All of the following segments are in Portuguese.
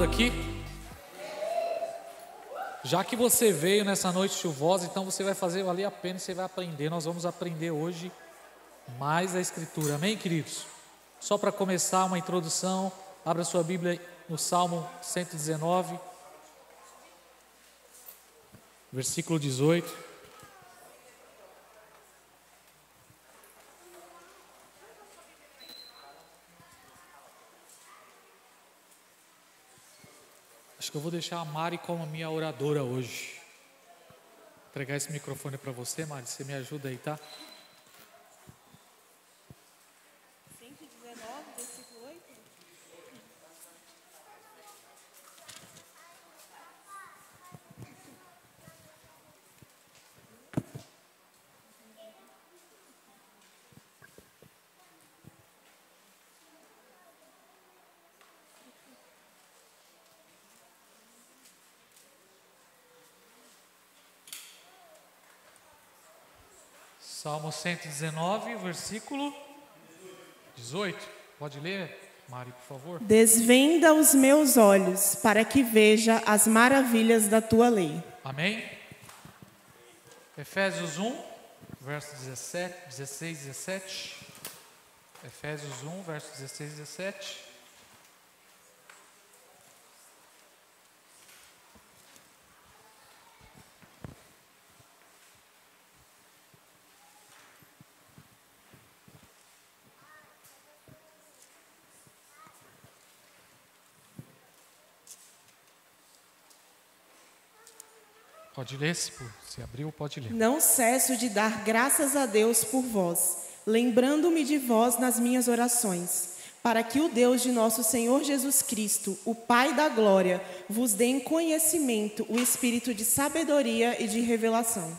animado aqui? Já que você veio nessa noite chuvosa, então você vai fazer valer a pena e você vai aprender. Nós vamos aprender hoje mais a Escritura. Amém, queridos? Só para começar uma introdução, abra sua Bíblia no Salmo 119, versículo 18. Acho que eu vou deixar a Mari como minha oradora hoje. Vou entregar esse microfone para você, Mari. Você me ajuda aí, tá? 119, versículo 8. Salmo 119, versículo 18. Pode ler, Mari, por favor? Desvenda os meus olhos para que veja as maravilhas da tua lei. Amém? Efésios 1, verso 16, 17. Efésios 1, verso 16 e 17. Pode ler, se abriu, pode ler. Não cesso de dar graças a Deus por vós, lembrando-me de vós nas minhas orações, para que o Deus de nosso Senhor Jesus Cristo, o Pai da glória, vos dê em conhecimento o espírito de sabedoria e de revelação.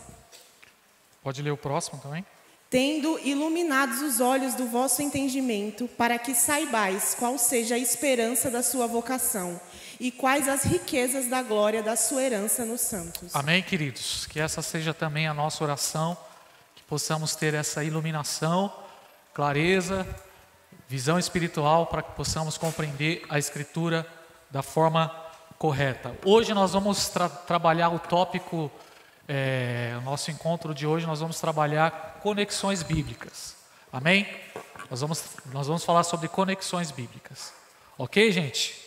Pode ler o próximo também? Tendo iluminados os olhos do vosso entendimento, para que saibais qual seja a esperança da sua vocação e quais as riquezas da glória da sua herança nos santos. Amém, queridos? Que essa seja também a nossa oração, que possamos ter essa iluminação, clareza, visão espiritual, para que possamos compreender a Escritura da forma correta. Hoje nós vamos trabalhar o tópico, o nosso encontro de hoje, nós vamos trabalhar conexões bíblicas. Amém? Nós vamos falar sobre conexões bíblicas. Ok, gente?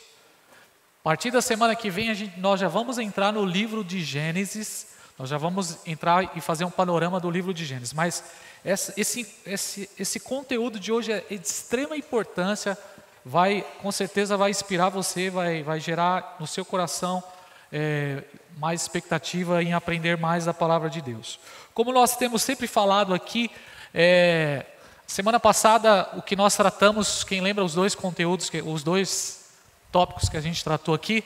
A partir da semana que vem, nós já vamos entrar no livro de Gênesis. Nós já vamos entrar e fazer um panorama do livro de Gênesis. Mas esse conteúdo de hoje é de extrema importância. Com certeza vai inspirar você, vai gerar no seu coração mais expectativa em aprender mais da palavra de Deus. Como nós temos sempre falado aqui, semana passada o que nós tratamos, quem lembra os dois conteúdos, os dois tópicos que a gente tratou aqui?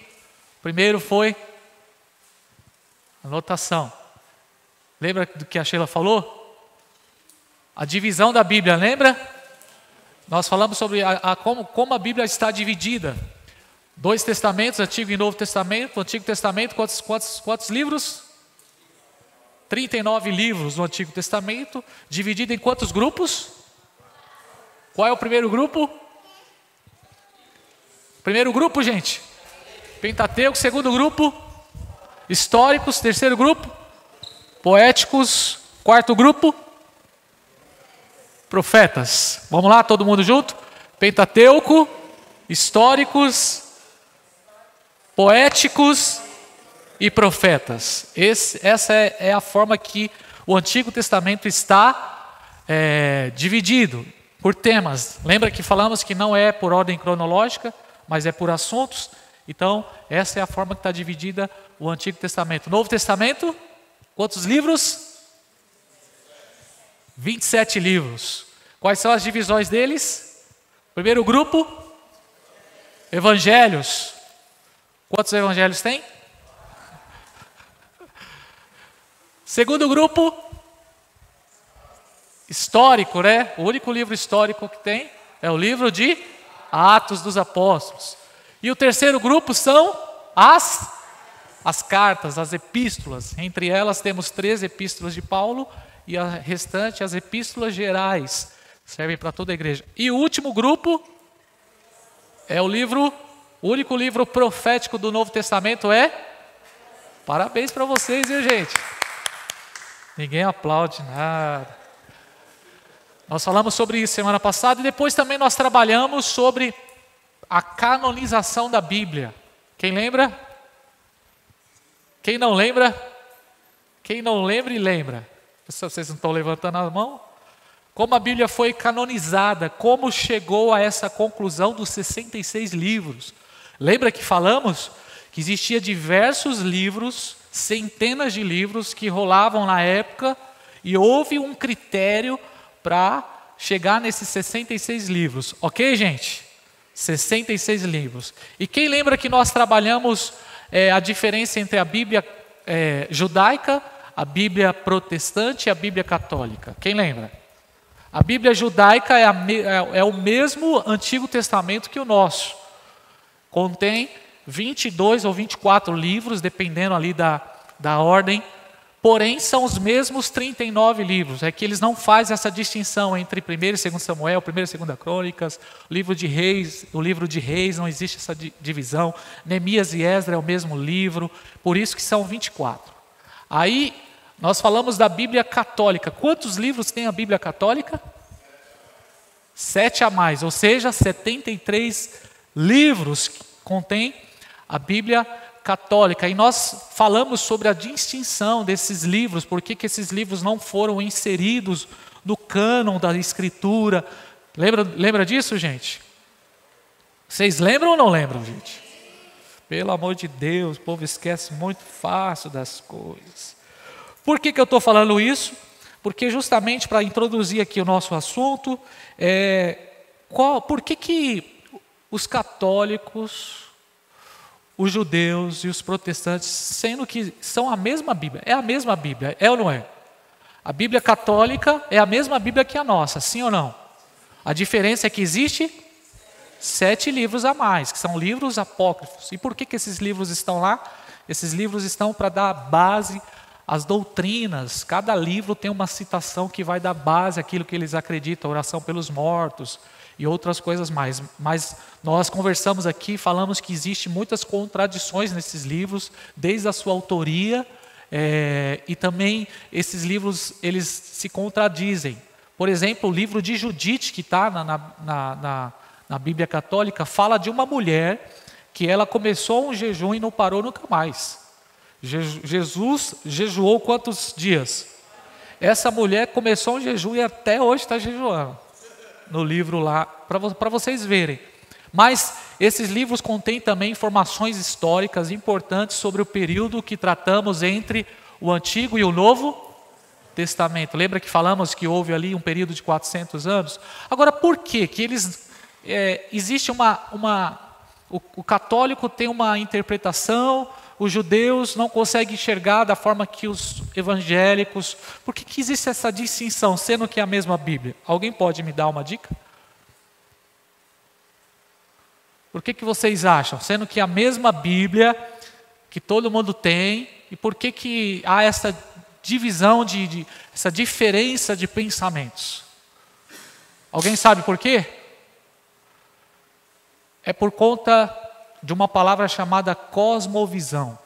Primeiro foi anotação. Lembra do que a Sheila falou? A divisão da Bíblia, lembra? Nós falamos sobre como a Bíblia está dividida. 2 testamentos, Antigo e Novo Testamento. O Antigo Testamento, quantos livros? 39 livros no Antigo Testamento, dividido em quantos grupos? Qual é o primeiro grupo? Primeiro grupo, gente? Pentateuco. Segundo grupo? Históricos. Terceiro grupo? Poéticos. Quarto grupo? Profetas. Vamos lá, todo mundo junto? Pentateuco, históricos, poéticos e profetas. Essa é a forma que o Antigo Testamento está dividido por temas. Lembra que falamos que não é por ordem cronológica, mas é por assuntos? Então, essa é a forma que está dividida o Antigo Testamento. Novo Testamento, quantos livros? 27 livros. Quais são as divisões deles? Primeiro grupo, evangelhos. Quantos evangelhos tem? Segundo grupo, histórico, né? O único livro histórico que tem é o livro de Atos dos Apóstolos. E o terceiro grupo são as cartas, as epístolas. Entre elas temos 3 epístolas de Paulo e a restante, as epístolas gerais, servem para toda a igreja. E o último grupo é o livro O único livro profético do Novo Testamento é? Parabéns para vocês, viu, gente? Ninguém aplaude nada. Nós falamos sobre isso semana passada e depois também nós trabalhamos sobre a canonização da Bíblia. Quem lembra? Quem não lembra? Quem não lembra e lembra. Vocês não estão levantando a mão? Como a Bíblia foi canonizada, como chegou a essa conclusão dos 66 livros. Lembra que falamos que existia diversos livros, centenas de livros que rolavam na época e houve um critério para chegar nesses 66 livros. Ok, gente? 66 livros. E quem lembra que nós trabalhamos a diferença entre a Bíblia judaica, a Bíblia protestante e a Bíblia católica? Quem lembra? A Bíblia judaica é o mesmo Antigo Testamento que o nosso. Contém 22 ou 24 livros, dependendo ali da ordem, porém são os mesmos 39 livros. É que eles não fazem essa distinção entre 1 e 2 Samuel, 1 e 2 Crônicas, o livro de Reis não existe essa divisão. Neemias e Esdras é o mesmo livro, por isso que são 24. Aí nós falamos da Bíblia católica. Quantos livros tem a Bíblia católica? 7 a mais, ou seja, 73 livros que contém a Bíblia católica. E nós falamos sobre a distinção desses livros, por que esses livros não foram inseridos no cânon da Escritura. Lembra disso, gente? Vocês lembram ou não lembram, gente? Pelo amor de Deus, o povo esquece muito fácil das coisas. Por que eu estou falando isso? Porque justamente para introduzir aqui o nosso assunto, por que os católicos, os judeus e os protestantes, sendo que são a mesma Bíblia, é a mesma Bíblia, é ou não é? A Bíblia católica é a mesma Bíblia que a nossa, sim ou não? A diferença é que existe 7 livros a mais, que são livros apócrifos. E por que esses livros estão lá? Esses livros estão para dar base às doutrinas. Cada livro tem uma citação que vai dar base àquilo que eles acreditam, oração pelos mortos e outras coisas mais. Mas nós conversamos aqui, falamos que existe muitas contradições nesses livros, desde a sua autoria, e também esses livros eles se contradizem. Por exemplo, o livro de Judite, que está na Bíblia Católica, fala de uma mulher que ela começou um jejum e não parou nunca mais. Jesus jejuou quantos dias? Essa mulher começou um jejum e até hoje está jejuando. No livro lá, para vocês verem. Mas esses livros contêm também informações históricas importantes sobre o período que tratamos entre o Antigo e o Novo Testamento. Lembra que falamos que houve ali um período de 400 anos? Agora, por que eles... existe o católico tem uma interpretação, os judeus não conseguem enxergar da forma que os evangélicos... Por que existe essa distinção, sendo que é a mesma Bíblia? Alguém pode me dar uma dica? Por que vocês acham? Sendo que é a mesma Bíblia, que todo mundo tem, e por que há essa divisão, essa diferença de pensamentos? Alguém sabe por quê? É por conta de uma palavra chamada cosmovisão.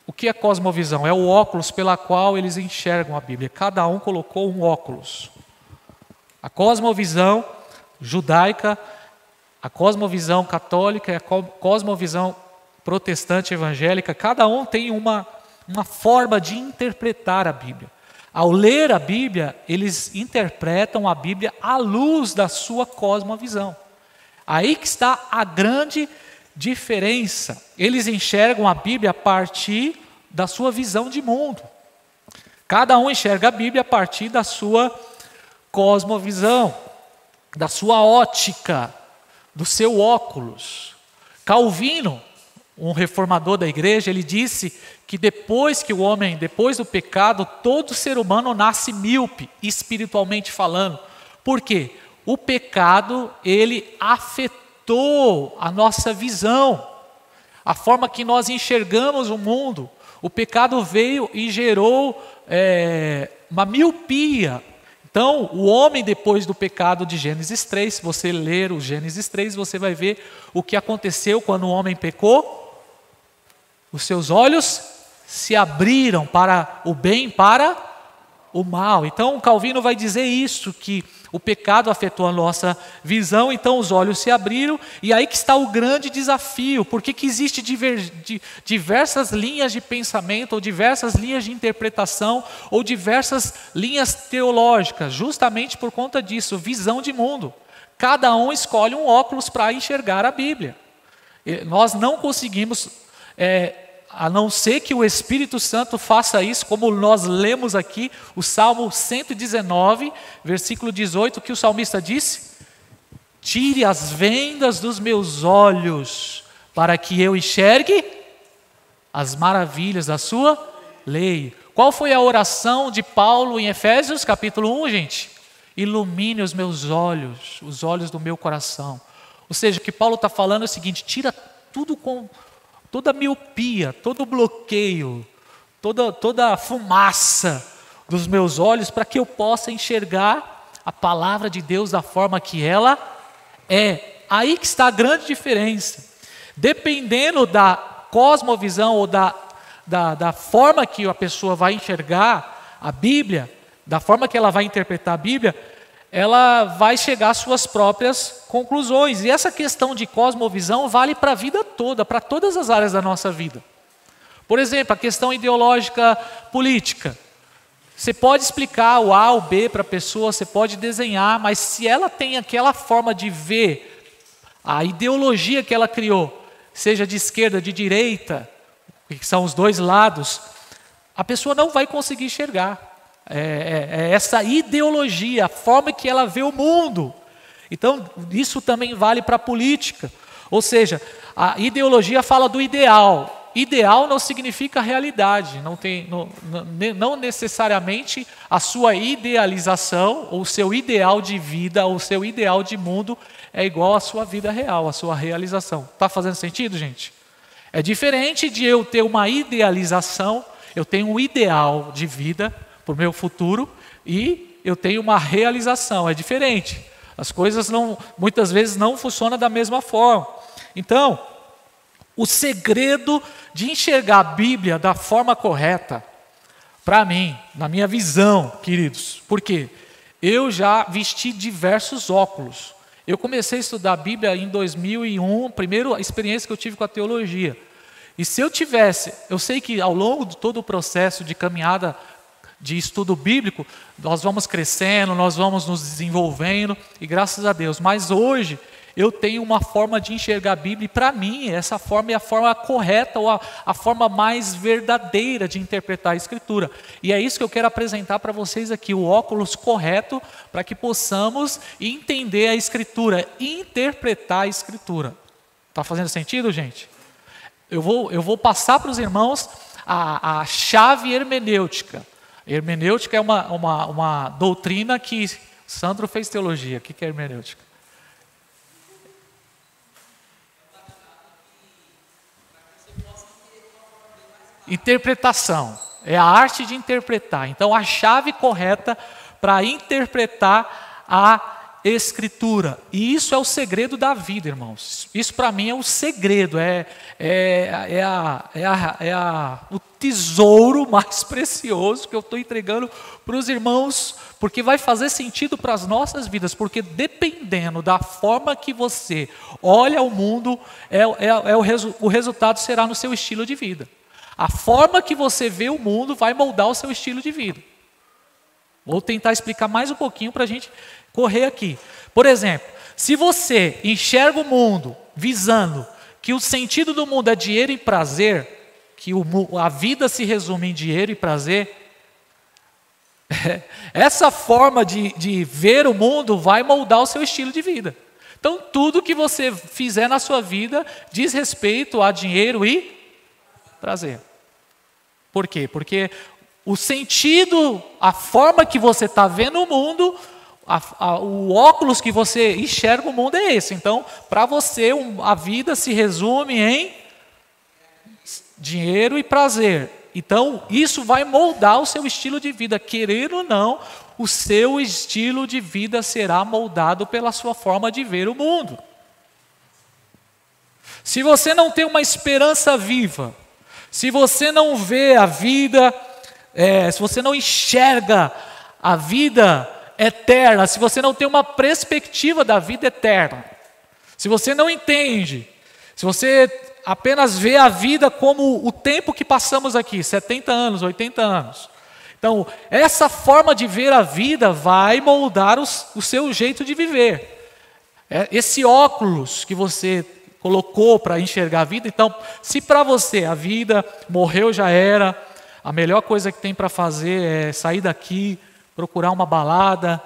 O que é cosmovisão? É o óculos pela qual eles enxergam a Bíblia. Cada um colocou um óculos. A cosmovisão judaica, a cosmovisão católica e a cosmovisão protestante evangélica, cada um tem uma forma de interpretar a Bíblia. Ao ler a Bíblia, eles interpretam a Bíblia à luz da sua cosmovisão. Aí que está a grande diferença. Eles enxergam a Bíblia a partir da sua visão de mundo. Cada um enxerga a Bíblia a partir da sua cosmovisão, da sua ótica, do seu óculos. Calvino, um reformador da igreja, ele disse que depois do pecado, todo ser humano nasce míope, espiritualmente falando. Por quê? O pecado, ele afetou a nossa visão, a forma que nós enxergamos o mundo. O pecado veio e gerou uma miopia. Então, o homem, depois do pecado de Gênesis 3, se você ler o Gênesis 3, você vai ver o que aconteceu quando o homem pecou. Os seus olhos se abriram para o bem e para o mal. Então, Calvino vai dizer isso, que o pecado afetou a nossa visão, então os olhos se abriram, e aí que está o grande desafio, porque que existe diversas linhas de pensamento, ou diversas linhas de interpretação, ou diversas linhas teológicas, justamente por conta disso, visão de mundo. Cada um escolhe um óculos para enxergar a Bíblia. Nós não conseguimos, a não ser que o Espírito Santo faça isso, como nós lemos aqui, o Salmo 119, versículo 18, que o salmista disse: tire as vendas dos meus olhos, para que eu enxergue as maravilhas da sua lei. Qual foi a oração de Paulo em Efésios, capítulo 1, gente? Ilumine os meus olhos, os olhos do meu coração. Ou seja, o que Paulo está falando é o seguinte: tira tudo toda a miopia, todo o bloqueio, toda a fumaça dos meus olhos, para que eu possa enxergar a palavra de Deus da forma que ela é. Aí que está a grande diferença. Dependendo da cosmovisão ou da forma que a pessoa vai enxergar a Bíblia, da forma que ela vai interpretar a Bíblia, ela vai chegar às suas próprias conclusões. E essa questão de cosmovisão vale para a vida toda, para todas as áreas da nossa vida. Por exemplo, a questão ideológica política. Você pode explicar o A ou B para a pessoa, você pode desenhar, mas se ela tem aquela forma de ver, a ideologia que ela criou, seja de esquerda, de direita, que são os dois lados, a pessoa não vai conseguir enxergar. Essa ideologia, a forma que ela vê o mundo. Então, isso também vale para a política. Ou seja, a ideologia fala do ideal. Ideal não significa realidade. Não necessariamente a sua idealização, ou o seu ideal de vida, ou o seu ideal de mundo é igual à sua vida real, à sua realização. Está fazendo sentido, gente? É diferente de eu ter uma idealização, eu tenho um ideal de vida para o meu futuro, e eu tenho uma realização, é diferente. As coisas muitas vezes não funcionam da mesma forma. Então, o segredo de enxergar a Bíblia da forma correta, para mim, na minha visão, queridos, porque eu já vesti diversos óculos. Eu comecei a estudar a Bíblia em 2001, a primeira experiência que eu tive com a teologia. E se eu sei que ao longo de todo o processo de caminhada de estudo bíblico, nós vamos crescendo, nós vamos nos desenvolvendo, e graças a Deus. Mas hoje, eu tenho uma forma de enxergar a Bíblia, e para mim, essa forma é a forma correta, ou a forma mais verdadeira de interpretar a Escritura. E é isso que eu quero apresentar para vocês aqui, o óculos correto, para que possamos entender a Escritura, interpretar a Escritura. Está fazendo sentido, gente? Eu vou passar para os irmãos a chave hermenêutica. Hermenêutica é uma doutrina que Sandro fez teologia. O que é hermenêutica? Interpretação. É a arte de interpretar. Então, a chave correta para interpretar a Escritura. E isso é o segredo da vida, irmãos. Isso para mim é o segredo, o tesouro mais precioso que eu estou entregando para os irmãos, porque vai fazer sentido para as nossas vidas, porque dependendo da forma que você olha o mundo, o resultado será no seu estilo de vida. A forma que você vê o mundo vai moldar o seu estilo de vida. Vou tentar explicar mais um pouquinho para a gente correr aqui. Por exemplo, se você enxerga o mundo visando que o sentido do mundo é dinheiro e prazer, que a vida se resume em dinheiro e prazer, essa forma de ver o mundo vai moldar o seu estilo de vida. Então, tudo que você fizer na sua vida diz respeito a dinheiro e prazer. Por quê? Porque o sentido, a forma que você está vendo o mundo, o óculos que você enxerga o mundo é esse. Então, para você, a vida se resume em dinheiro e prazer. Então, isso vai moldar o seu estilo de vida. Querendo ou não, o seu estilo de vida será moldado pela sua forma de ver o mundo. Se você não tem uma esperança viva, se você não vê a vida, se você não enxerga a vida eterna, se você não tem uma perspectiva da vida eterna, se você não entende, se você apenas vê a vida como o tempo que passamos aqui, 70 anos, 80 anos. Então, essa forma de ver a vida vai moldar o seu jeito de viver. Esse óculos que você colocou para enxergar a vida, então, se para você a vida morreu, já era, a melhor coisa que tem para fazer é sair daqui, procurar uma balada,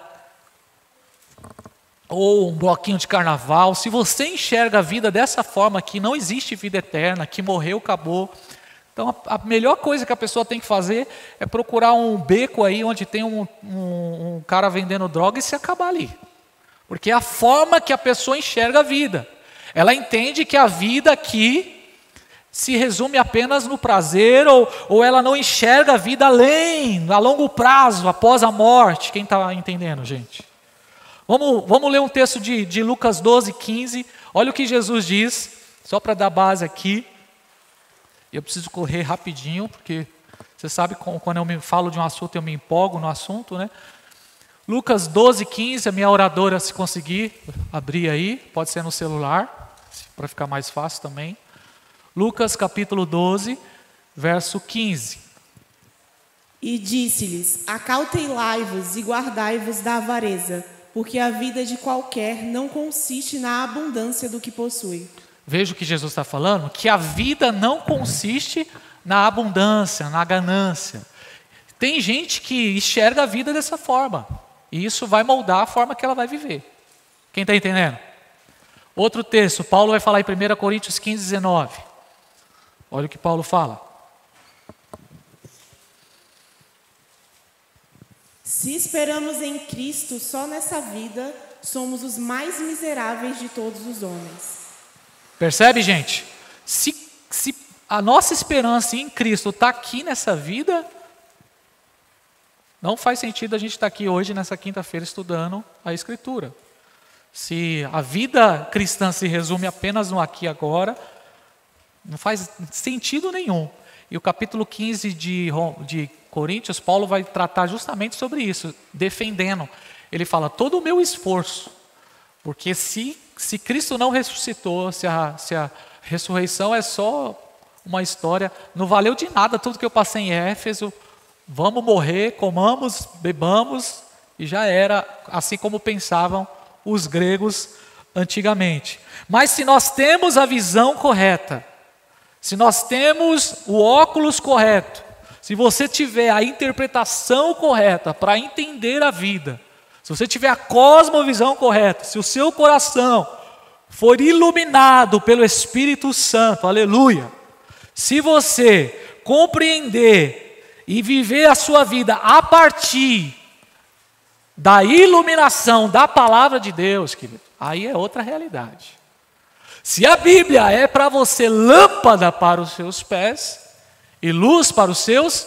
ou um bloquinho de carnaval. Se você enxerga a vida dessa forma, que não existe vida eterna, que morreu, acabou, então a melhor coisa que a pessoa tem que fazer é procurar um beco aí onde tem um cara vendendo droga e se acabar ali. Porque é a forma que a pessoa enxerga a vida. Ela entende que a vida aqui se resume apenas no prazer, ou ela não enxerga a vida além, a longo prazo, após a morte. Quem está entendendo, gente? Vamos ler um texto de Lucas 12, 15. Olha o que Jesus diz, só para dar base aqui. Eu preciso correr rapidinho, porque você sabe quando eu falo de um assunto, eu me empolgo no assunto, né? Lucas 12, 15, a minha oradora, se conseguir abrir aí, pode ser no celular, para ficar mais fácil também. Lucas capítulo 12, verso 15. E disse-lhes: acautelai-vos e guardai-vos da avareza, porque a vida de qualquer não consiste na abundância do que possui. Veja o que Jesus está falando, que a vida não consiste na abundância, na ganância. Tem gente que enxerga a vida dessa forma, e isso vai moldar a forma que ela vai viver. Quem está entendendo? Outro texto, Paulo vai falar em 1 Coríntios 15, 19. Olha o que Paulo fala. Se esperamos em Cristo só nessa vida, somos os mais miseráveis de todos os homens. Percebe, gente? Se a nossa esperança em Cristo está aqui nessa vida, não faz sentido a gente estar aqui hoje, nessa quinta-feira, estudando a Escritura. Se a vida cristã se resume apenas no aqui e agora, não faz sentido nenhum. E o capítulo 15 de Coríntios, Paulo vai tratar justamente sobre isso, defendendo. Ele fala, todo o meu esforço, porque se Cristo não ressuscitou, se a ressurreição é só uma história, não valeu de nada tudo que eu passei em Éfeso, vamos morrer, comamos, bebamos, e já era, assim como pensavam os gregos antigamente. Mas se nós temos a visão correta, se nós temos o óculos correto, se você tiver a interpretação correta para entender a vida, se você tiver a cosmovisão correta, se o seu coração for iluminado pelo Espírito Santo, aleluia, se você compreender e viver a sua vida a partir da iluminação da palavra de Deus, querido, aí é outra realidade. Se a Bíblia é para você lâmpada para os seus pés e luz para os seus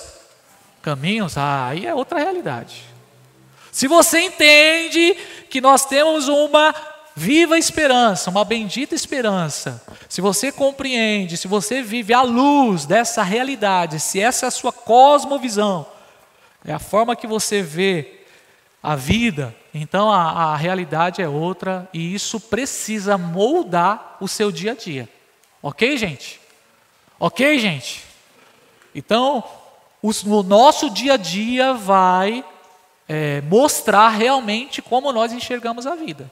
caminhos, aí é outra realidade. Se você entende que nós temos uma viva esperança, uma bendita esperança, se você compreende, se você vive à luz dessa realidade, se essa é a sua cosmovisão, é a forma que você vê a vida, então a realidade é outra e isso precisa moldar o seu dia a dia. Ok, gente? Ok, gente? Então, o nosso dia a dia vai mostrar realmente como nós enxergamos a vida.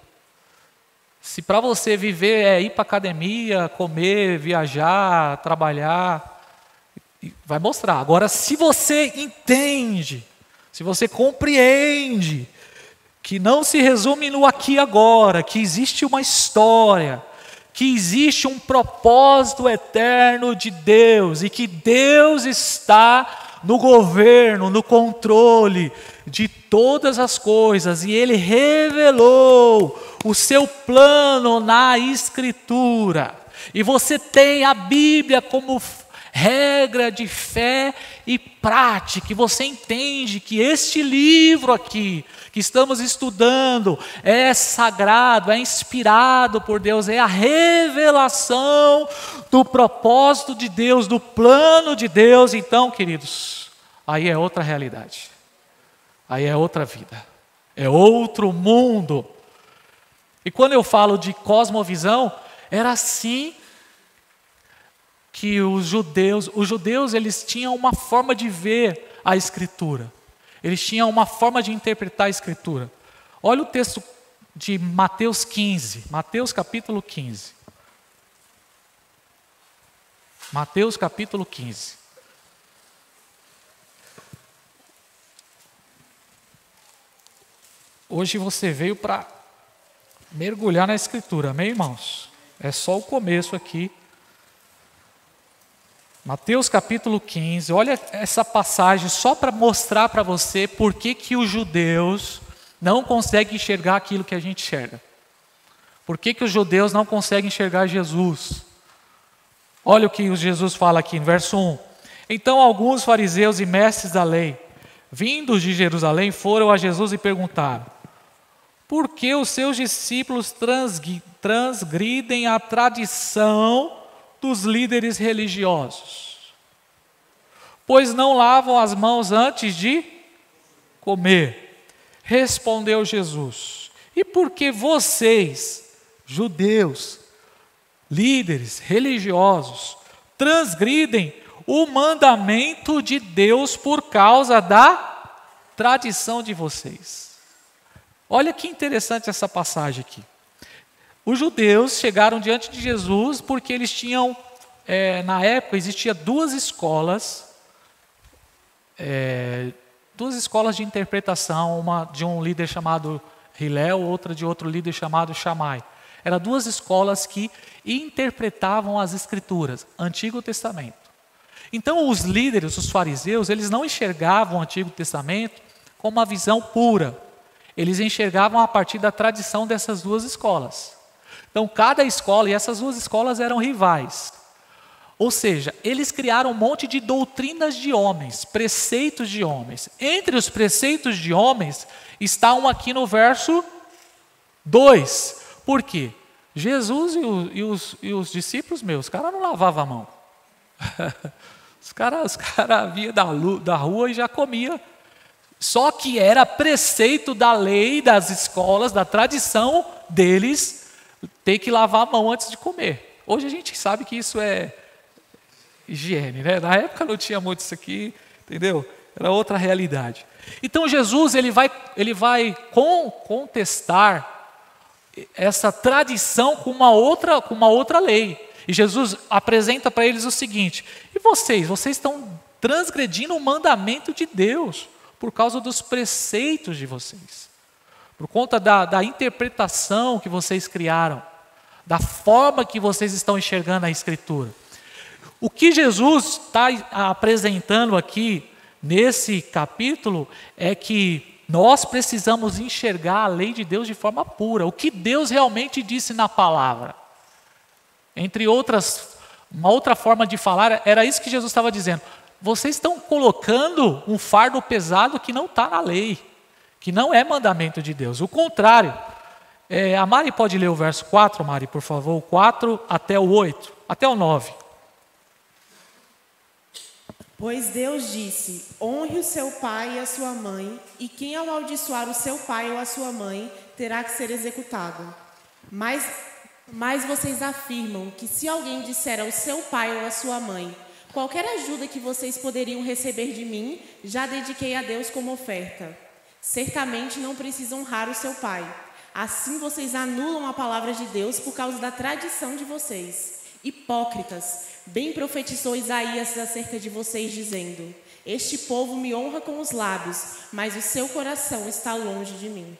Se para você viver é ir para a academia, comer, viajar, trabalhar, vai mostrar. Agora, se você entende, se você compreende que não se resume no aqui e agora, que existe uma história, que existe um propósito eterno de Deus e que Deus está no governo, no controle de todas as coisas e Ele revelou o seu plano na Escritura e você tem a Bíblia como regra de fé e prática. E você entende que este livro aqui, que estamos estudando, é sagrado, é inspirado por Deus, é a revelação do propósito de Deus, do plano de Deus. Então, queridos, aí é outra realidade, aí é outra vida, é outro mundo. E quando eu falo de cosmovisão, era assim que os judeus eles tinham uma forma de ver a Escritura. Eles tinham uma forma de interpretar a Escritura. Olha o texto de Mateus 15, Mateus capítulo 15. Mateus capítulo 15. Hoje você veio para mergulhar na Escritura, amém, irmãos? É só o começo aqui. Mateus capítulo 15, olha essa passagem só para mostrar para você por que os judeus não conseguem enxergar aquilo que a gente enxerga. Por que os judeus não conseguem enxergar Jesus? Olha o que Jesus fala aqui no verso 1. Então alguns fariseus e mestres da lei, vindos de Jerusalém, foram a Jesus e perguntaram: por que os seus discípulos transgridem a tradição dos líderes religiosos? Pois não lavam as mãos antes de comer. Respondeu Jesus: e por que vocês, judeus, líderes religiosos, transgridem o mandamento de Deus por causa da tradição de vocês? Olha que interessante essa passagem aqui. Os judeus chegaram diante de Jesus porque eles tinham, na época, existia duas escolas de interpretação, uma de um líder chamado Hillel, outra de outro líder chamado Shammai. Eram duas escolas que interpretavam as Escrituras, Antigo Testamento. Então os líderes, os fariseus, eles não enxergavam o Antigo Testamento com uma visão pura. Eles enxergavam a partir da tradição dessas duas escolas. Então cada escola, e essas duas escolas eram rivais. Ou seja, eles criaram um monte de doutrinas de homens, preceitos de homens. Entre os preceitos de homens, está um aqui no verso 2. Por quê? Jesus e os discípulos meus, os caras não lavavam a mão. Os caras vinham da rua e já comiam. Só que era preceito da lei, das escolas, da tradição deles, ter que lavar a mão antes de comer. Hoje a gente sabe que isso é higiene, né? Na época não tinha muito isso aqui, entendeu? Era outra realidade. Então Jesus ele vai contestar essa tradição com uma outra lei. E Jesus apresenta para eles o seguinte: e vocês estão transgredindo o mandamento de Deus por causa dos preceitos de vocês, por conta da interpretação que vocês criaram, da forma que vocês estão enxergando a Escritura. O que Jesus está apresentando aqui nesse capítulo é que nós precisamos enxergar a lei de Deus de forma pura, o que Deus realmente disse na palavra. Entre outras, uma outra forma de falar, era isso que Jesus estava dizendo. Vocês estão colocando um fardo pesado que não está na lei, que não é mandamento de Deus. O contrário. A Mari pode ler o verso 4, Mari, por favor, o 4 até o 8, até o 9. Pois Deus disse: honre o seu pai e a sua mãe, e quem amaldiçoar o seu pai ou a sua mãe terá que ser executado. Mas vocês afirmam que se alguém disser ao seu pai ou à sua mãe: qualquer ajuda que vocês poderiam receber de mim, já dediquei a Deus como oferta. Certamente não precisam honrar o seu pai. Assim vocês anulam a palavra de Deus por causa da tradição de vocês. Hipócritas, bem profetizou Isaías acerca de vocês, dizendo: este povo me honra com os lábios, mas o seu coração está longe de mim.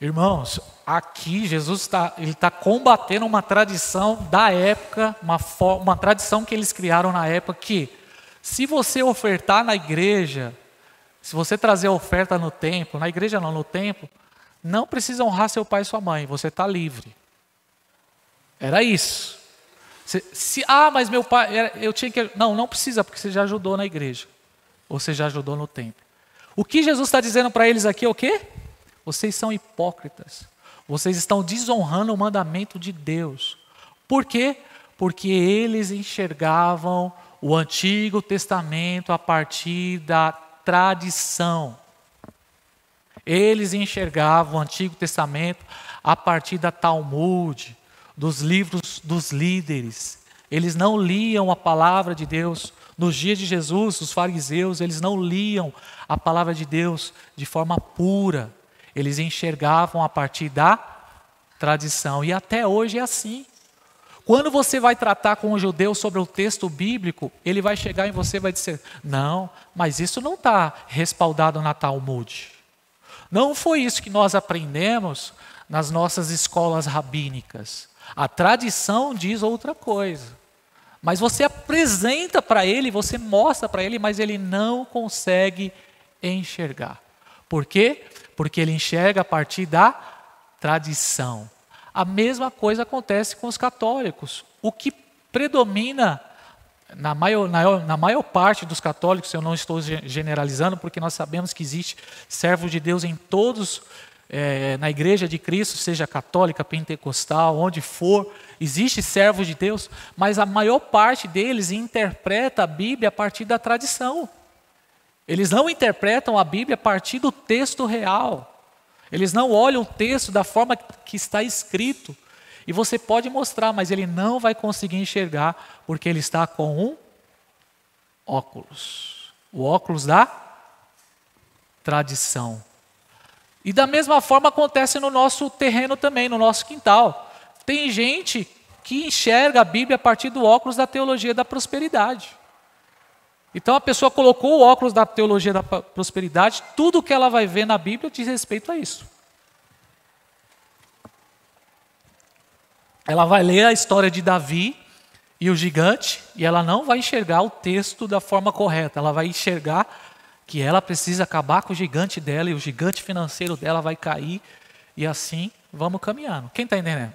Irmãos, aqui Jesus está combatendo uma tradição da época, uma tradição que eles criaram na época, que se você ofertar na igreja, se você trazer a oferta no templo, na igreja não, no templo, não precisa honrar seu pai e sua mãe, você está livre. Era isso. Mas meu pai, eu tinha que... Não precisa, porque você já ajudou na igreja. Ou você já ajudou no templo. O que Jesus está dizendo para eles aqui é o quê? Vocês são hipócritas. Vocês estão desonrando o mandamento de Deus. Por quê? Porque eles enxergavam o Antigo Testamento a partir da tradição. Eles enxergavam o Antigo Testamento a partir da Talmud, dos livros dos líderes. Eles não liam a palavra de Deus. Nos dias de Jesus, os fariseus, eles não liam a palavra de Deus de forma pura. Eles enxergavam a partir da tradição. E até hoje é assim. Quando você vai tratar com um judeu sobre o texto bíblico, ele vai chegar em você e vai dizer, não, mas isso não está respaldado na Talmud. Não foi isso que nós aprendemos nas nossas escolas rabínicas. A tradição diz outra coisa. Mas você apresenta para ele, você mostra para ele, mas ele não consegue enxergar. Por quê? Porque ele enxerga a partir da tradição. A mesma coisa acontece com os católicos. O que predomina na maior parte dos católicos, eu não estou generalizando, porque nós sabemos que existe servos de Deus em todos, na igreja de Cristo, seja católica, pentecostal, onde for, existe servos de Deus, mas a maior parte deles interpreta a Bíblia a partir da tradição. Eles não interpretam a Bíblia a partir do texto real. Eles não olham o texto da forma que está escrito. E você pode mostrar, mas ele não vai conseguir enxergar, porque ele está com um óculos. O óculos da tradição. E da mesma forma acontece no nosso terreno também, no nosso quintal. Tem gente que enxerga a Bíblia a partir do óculos da teologia da prosperidade. Então a pessoa colocou o óculos da teologia da prosperidade, tudo que ela vai ver na Bíblia diz respeito a isso. Ela vai ler a história de Davi e o gigante, e ela não vai enxergar o texto da forma correta. Ela vai enxergar que ela precisa acabar com o gigante dela, e o gigante financeiro dela vai cair, e assim vamos caminhando. Quem está entendendo?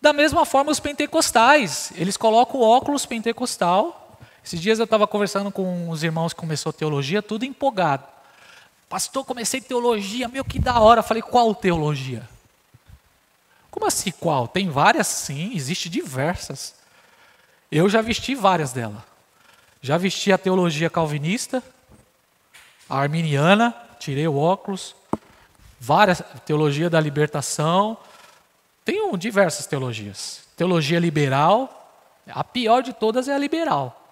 Da mesma forma os pentecostais, eles colocam o óculos pentecostal. Esses dias eu estava conversando com os irmãos que começou teologia, tudo empolgado. Pastor, comecei teologia, meu, que da hora. Falei, qual teologia? Como assim qual? Tem várias, sim, existe diversas. Eu já vesti várias delas. Já vesti a teologia calvinista, a arminiana, tirei o óculos, várias, teologia da libertação. Tem diversas teologias. Teologia liberal, a pior de todas é a liberal.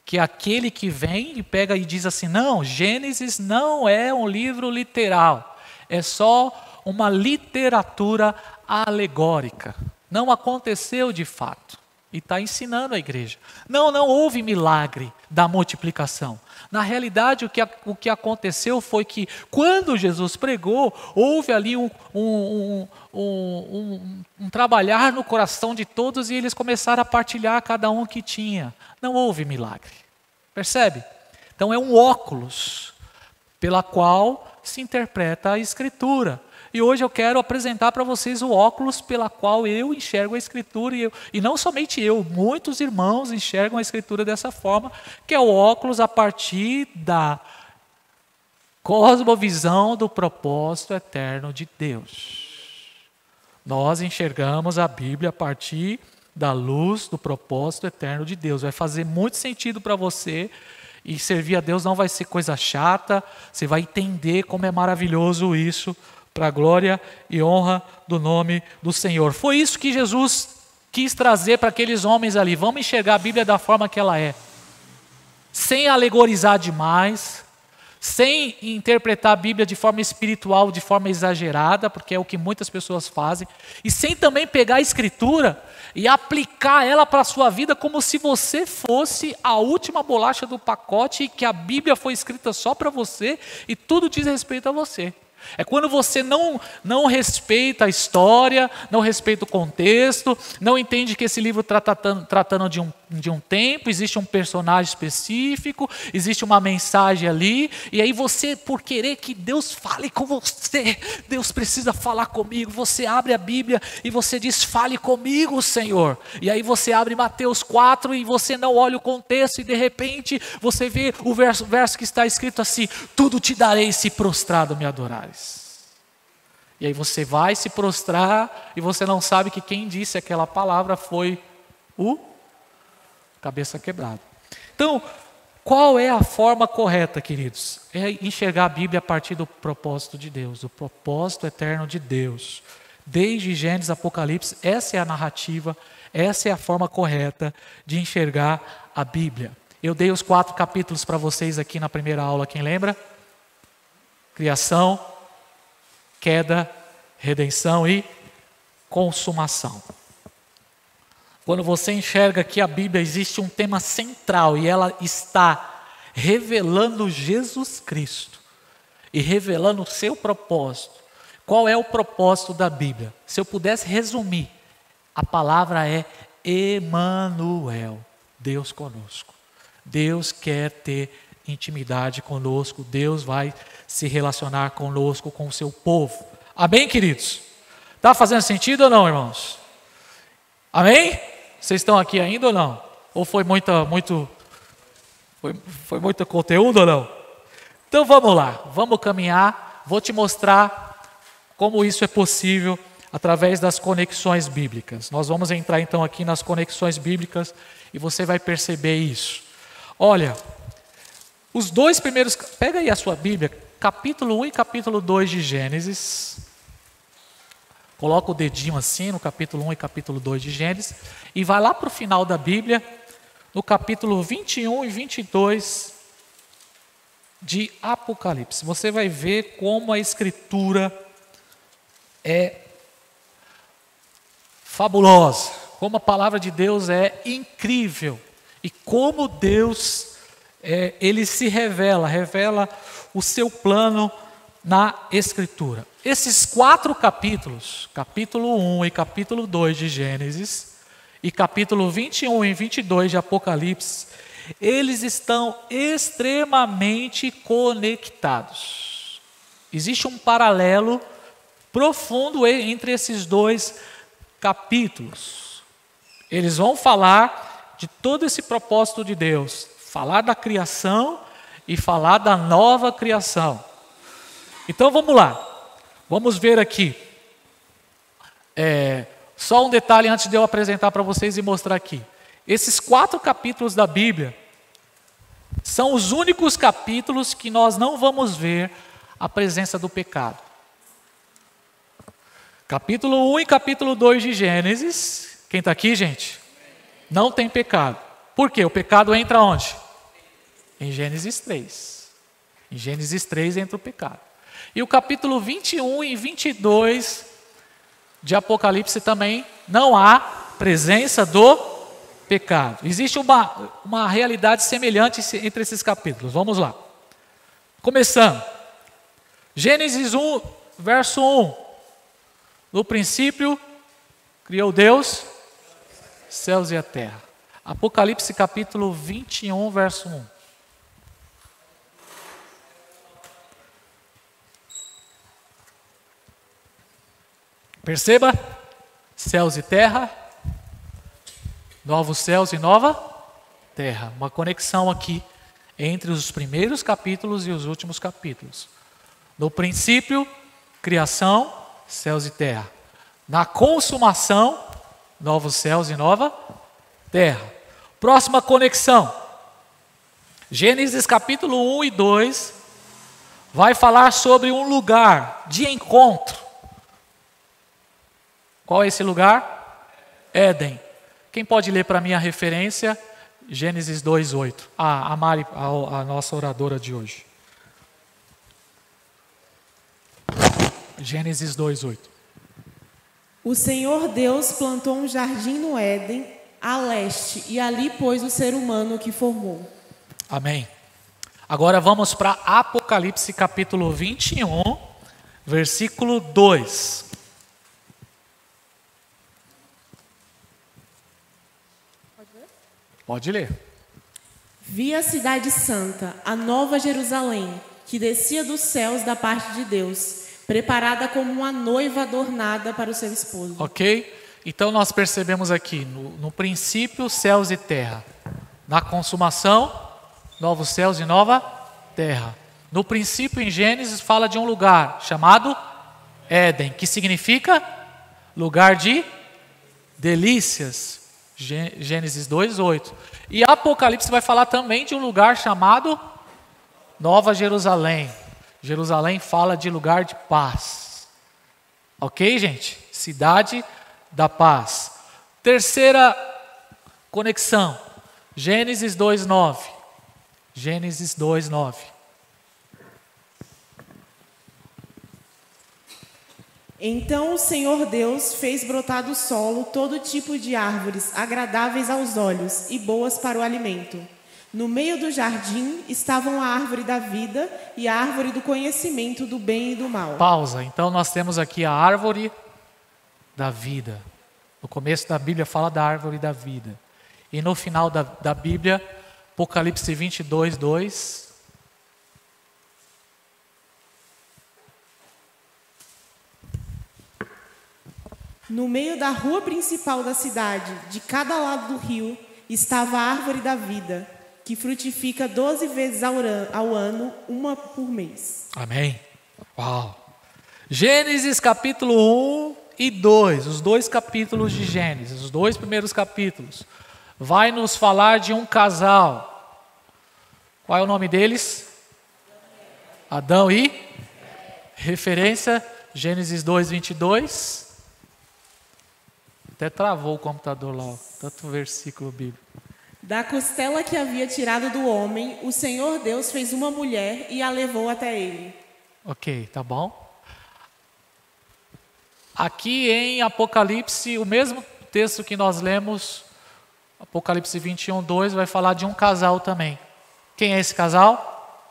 Que é aquele que vem e pega e diz assim, não, Gênesis não é um livro literal, é só uma literatura alegórica. Não aconteceu de fato. E está ensinando a igreja. Não houve milagre da multiplicação. Na realidade, o que aconteceu foi que, quando Jesus pregou, houve ali um trabalhar no coração de todos, e eles começaram a partilhar cada um que tinha. Não houve milagre. Percebe? Então é um óculos pela qual se interpreta a Escritura. E hoje eu quero apresentar para vocês o óculos pela qual eu enxergo a Escritura. E não somente eu, muitos irmãos enxergam a Escritura dessa forma, que é o óculos a partir da cosmovisão do propósito eterno de Deus. Nós enxergamos a Bíblia a partir da luz do propósito eterno de Deus. Vai fazer muito sentido para você, e servir a Deus não vai ser coisa chata, você vai entender como é maravilhoso isso, para a glória e honra do nome do Senhor. Foi isso que Jesus quis trazer para aqueles homens ali. Vamos enxergar a Bíblia da forma que ela é, sem alegorizar demais, sem interpretar a Bíblia de forma espiritual, de forma exagerada, porque é o que muitas pessoas fazem, e sem também pegar a Escritura e aplicar ela para a sua vida como se você fosse a última bolacha do pacote, e que a Bíblia foi escrita só para você e tudo diz respeito a você. É quando você não respeita a história, não respeita o contexto, não entende que esse livro está tratando de um de um tempo, existe um personagem específico, existe uma mensagem ali, e aí você, por querer que Deus fale com você, Deus precisa falar comigo, você abre a Bíblia e você diz, fale comigo, Senhor. E aí você abre Mateus 4 e você não olha o contexto e de repente você vê o verso que está escrito assim, tudo te darei se prostrado me adorares. E aí você vai se prostrar e você não sabe que quem disse aquela palavra foi o cabeça quebrada. Então, qual é a forma correta, queridos? É enxergar a Bíblia a partir do propósito de Deus, do propósito eterno de Deus. Desde Gênesis, Apocalipse, essa é a narrativa, essa é a forma correta de enxergar a Bíblia. Eu dei os 4 capítulos para vocês aqui na primeira aula, quem lembra? Criação, queda, redenção e consumação. Quando você enxerga que a Bíblia existe um tema central e ela está revelando Jesus Cristo e revelando o seu propósito. Qual é o propósito da Bíblia? Se eu pudesse resumir, a palavra é Emanuel, Deus conosco. Deus quer ter intimidade conosco, Deus vai se relacionar conosco, com o seu povo. Amém, queridos? Está fazendo sentido ou não, irmãos? Amém? Vocês estão aqui ainda ou não? Ou foi muito conteúdo ou não? Então vamos lá, vamos caminhar, vou te mostrar como isso é possível através das conexões bíblicas. Nós vamos entrar então aqui nas conexões bíblicas e você vai perceber isso. Olha, os 2 primeiros, pega aí a sua Bíblia, capítulo 1 e capítulo 2 de Gênesis. Coloca o dedinho assim no capítulo 1 e capítulo 2 de Gênesis e vai lá para o final da Bíblia, no capítulo 21 e 22 de Apocalipse. Você vai ver como a Escritura é fabulosa, como a palavra de Deus é incrível e como Deus ele se revela o seu plano na Escritura. Esses 4 capítulos, capítulo 1 e capítulo 2 de Gênesis e capítulo 21 e 22 de Apocalipse, eles estão extremamente conectados. Existe um paralelo profundo entre esses 2 capítulos. Eles vão falar de todo esse propósito de Deus, falar da criação e falar da nova criação. Então vamos lá, vamos ver aqui. Só um detalhe antes de eu apresentar para vocês e mostrar aqui. Esses 4 capítulos da Bíblia são os únicos capítulos que nós não vamos ver a presença do pecado. Capítulo 1 e capítulo 2 de Gênesis, quem está aqui, gente? Não tem pecado. Por quê? O pecado entra onde? Em Gênesis 3. Em Gênesis 3 entra o pecado. E o capítulo 21 e 22 de Apocalipse também não há presença do pecado. Existe uma realidade semelhante entre esses capítulos. Vamos lá. Começando. Gênesis 1, verso 1. No princípio, criou Deus céus e a terra. Apocalipse capítulo 21, verso 1. Perceba, céus e terra, novos céus e nova terra. Uma conexão aqui entre os primeiros capítulos e os últimos capítulos. No princípio, criação, céus e terra. Na consumação, novos céus e nova terra. Próxima conexão. Gênesis capítulo 1 e 2 vai falar sobre um lugar de encontro. Qual é esse lugar? Éden. Quem pode ler para mim a referência? Gênesis 2:8. A Mari, a nossa oradora de hoje. Gênesis 2:8. O Senhor Deus plantou um jardim no Éden, a leste, e ali pôs o ser humano que formou. Amém. Agora vamos para Apocalipse capítulo 21, versículo 2. Pode ler. Vi a cidade santa, a nova Jerusalém, que descia dos céus da parte de Deus, preparada como uma noiva adornada para o seu esposo. Ok? Então nós percebemos aqui, no princípio, céus e terra. Na consumação, novos céus e nova terra. No princípio, em Gênesis, fala de um lugar chamado Éden, que significa lugar de delícias. Gênesis 2:8. E Apocalipse vai falar também de um lugar chamado Nova Jerusalém. Jerusalém fala de lugar de paz. Ok, gente? Cidade da paz. Terceira conexão. Gênesis 2:9. Gênesis 2:9. Então o Senhor Deus fez brotar do solo todo tipo de árvores agradáveis aos olhos e boas para o alimento. No meio do jardim estavam a árvore da vida e a árvore do conhecimento do bem e do mal. Pausa. Então nós temos aqui a árvore da vida. No começo da Bíblia fala da árvore da vida. E no final da Bíblia, Apocalipse 22:2. No meio da rua principal da cidade, de cada lado do rio, estava a árvore da vida, que frutifica 12 vezes ao ano, uma por mês. Amém. Uau. Gênesis capítulo 1 e 2, os dois capítulos de Gênesis, os dois primeiros capítulos, vai nos falar de um casal. Qual é o nome deles? Adão e? Referência, Gênesis 2:22. Até travou o computador lá, ó. Tanto versículo bíblico. Da costela que havia tirado do homem, o Senhor Deus fez uma mulher e a levou até ele. Ok, tá bom. Aqui em Apocalipse, o mesmo texto que nós lemos, Apocalipse 21:2, vai falar de um casal também. Quem é esse casal?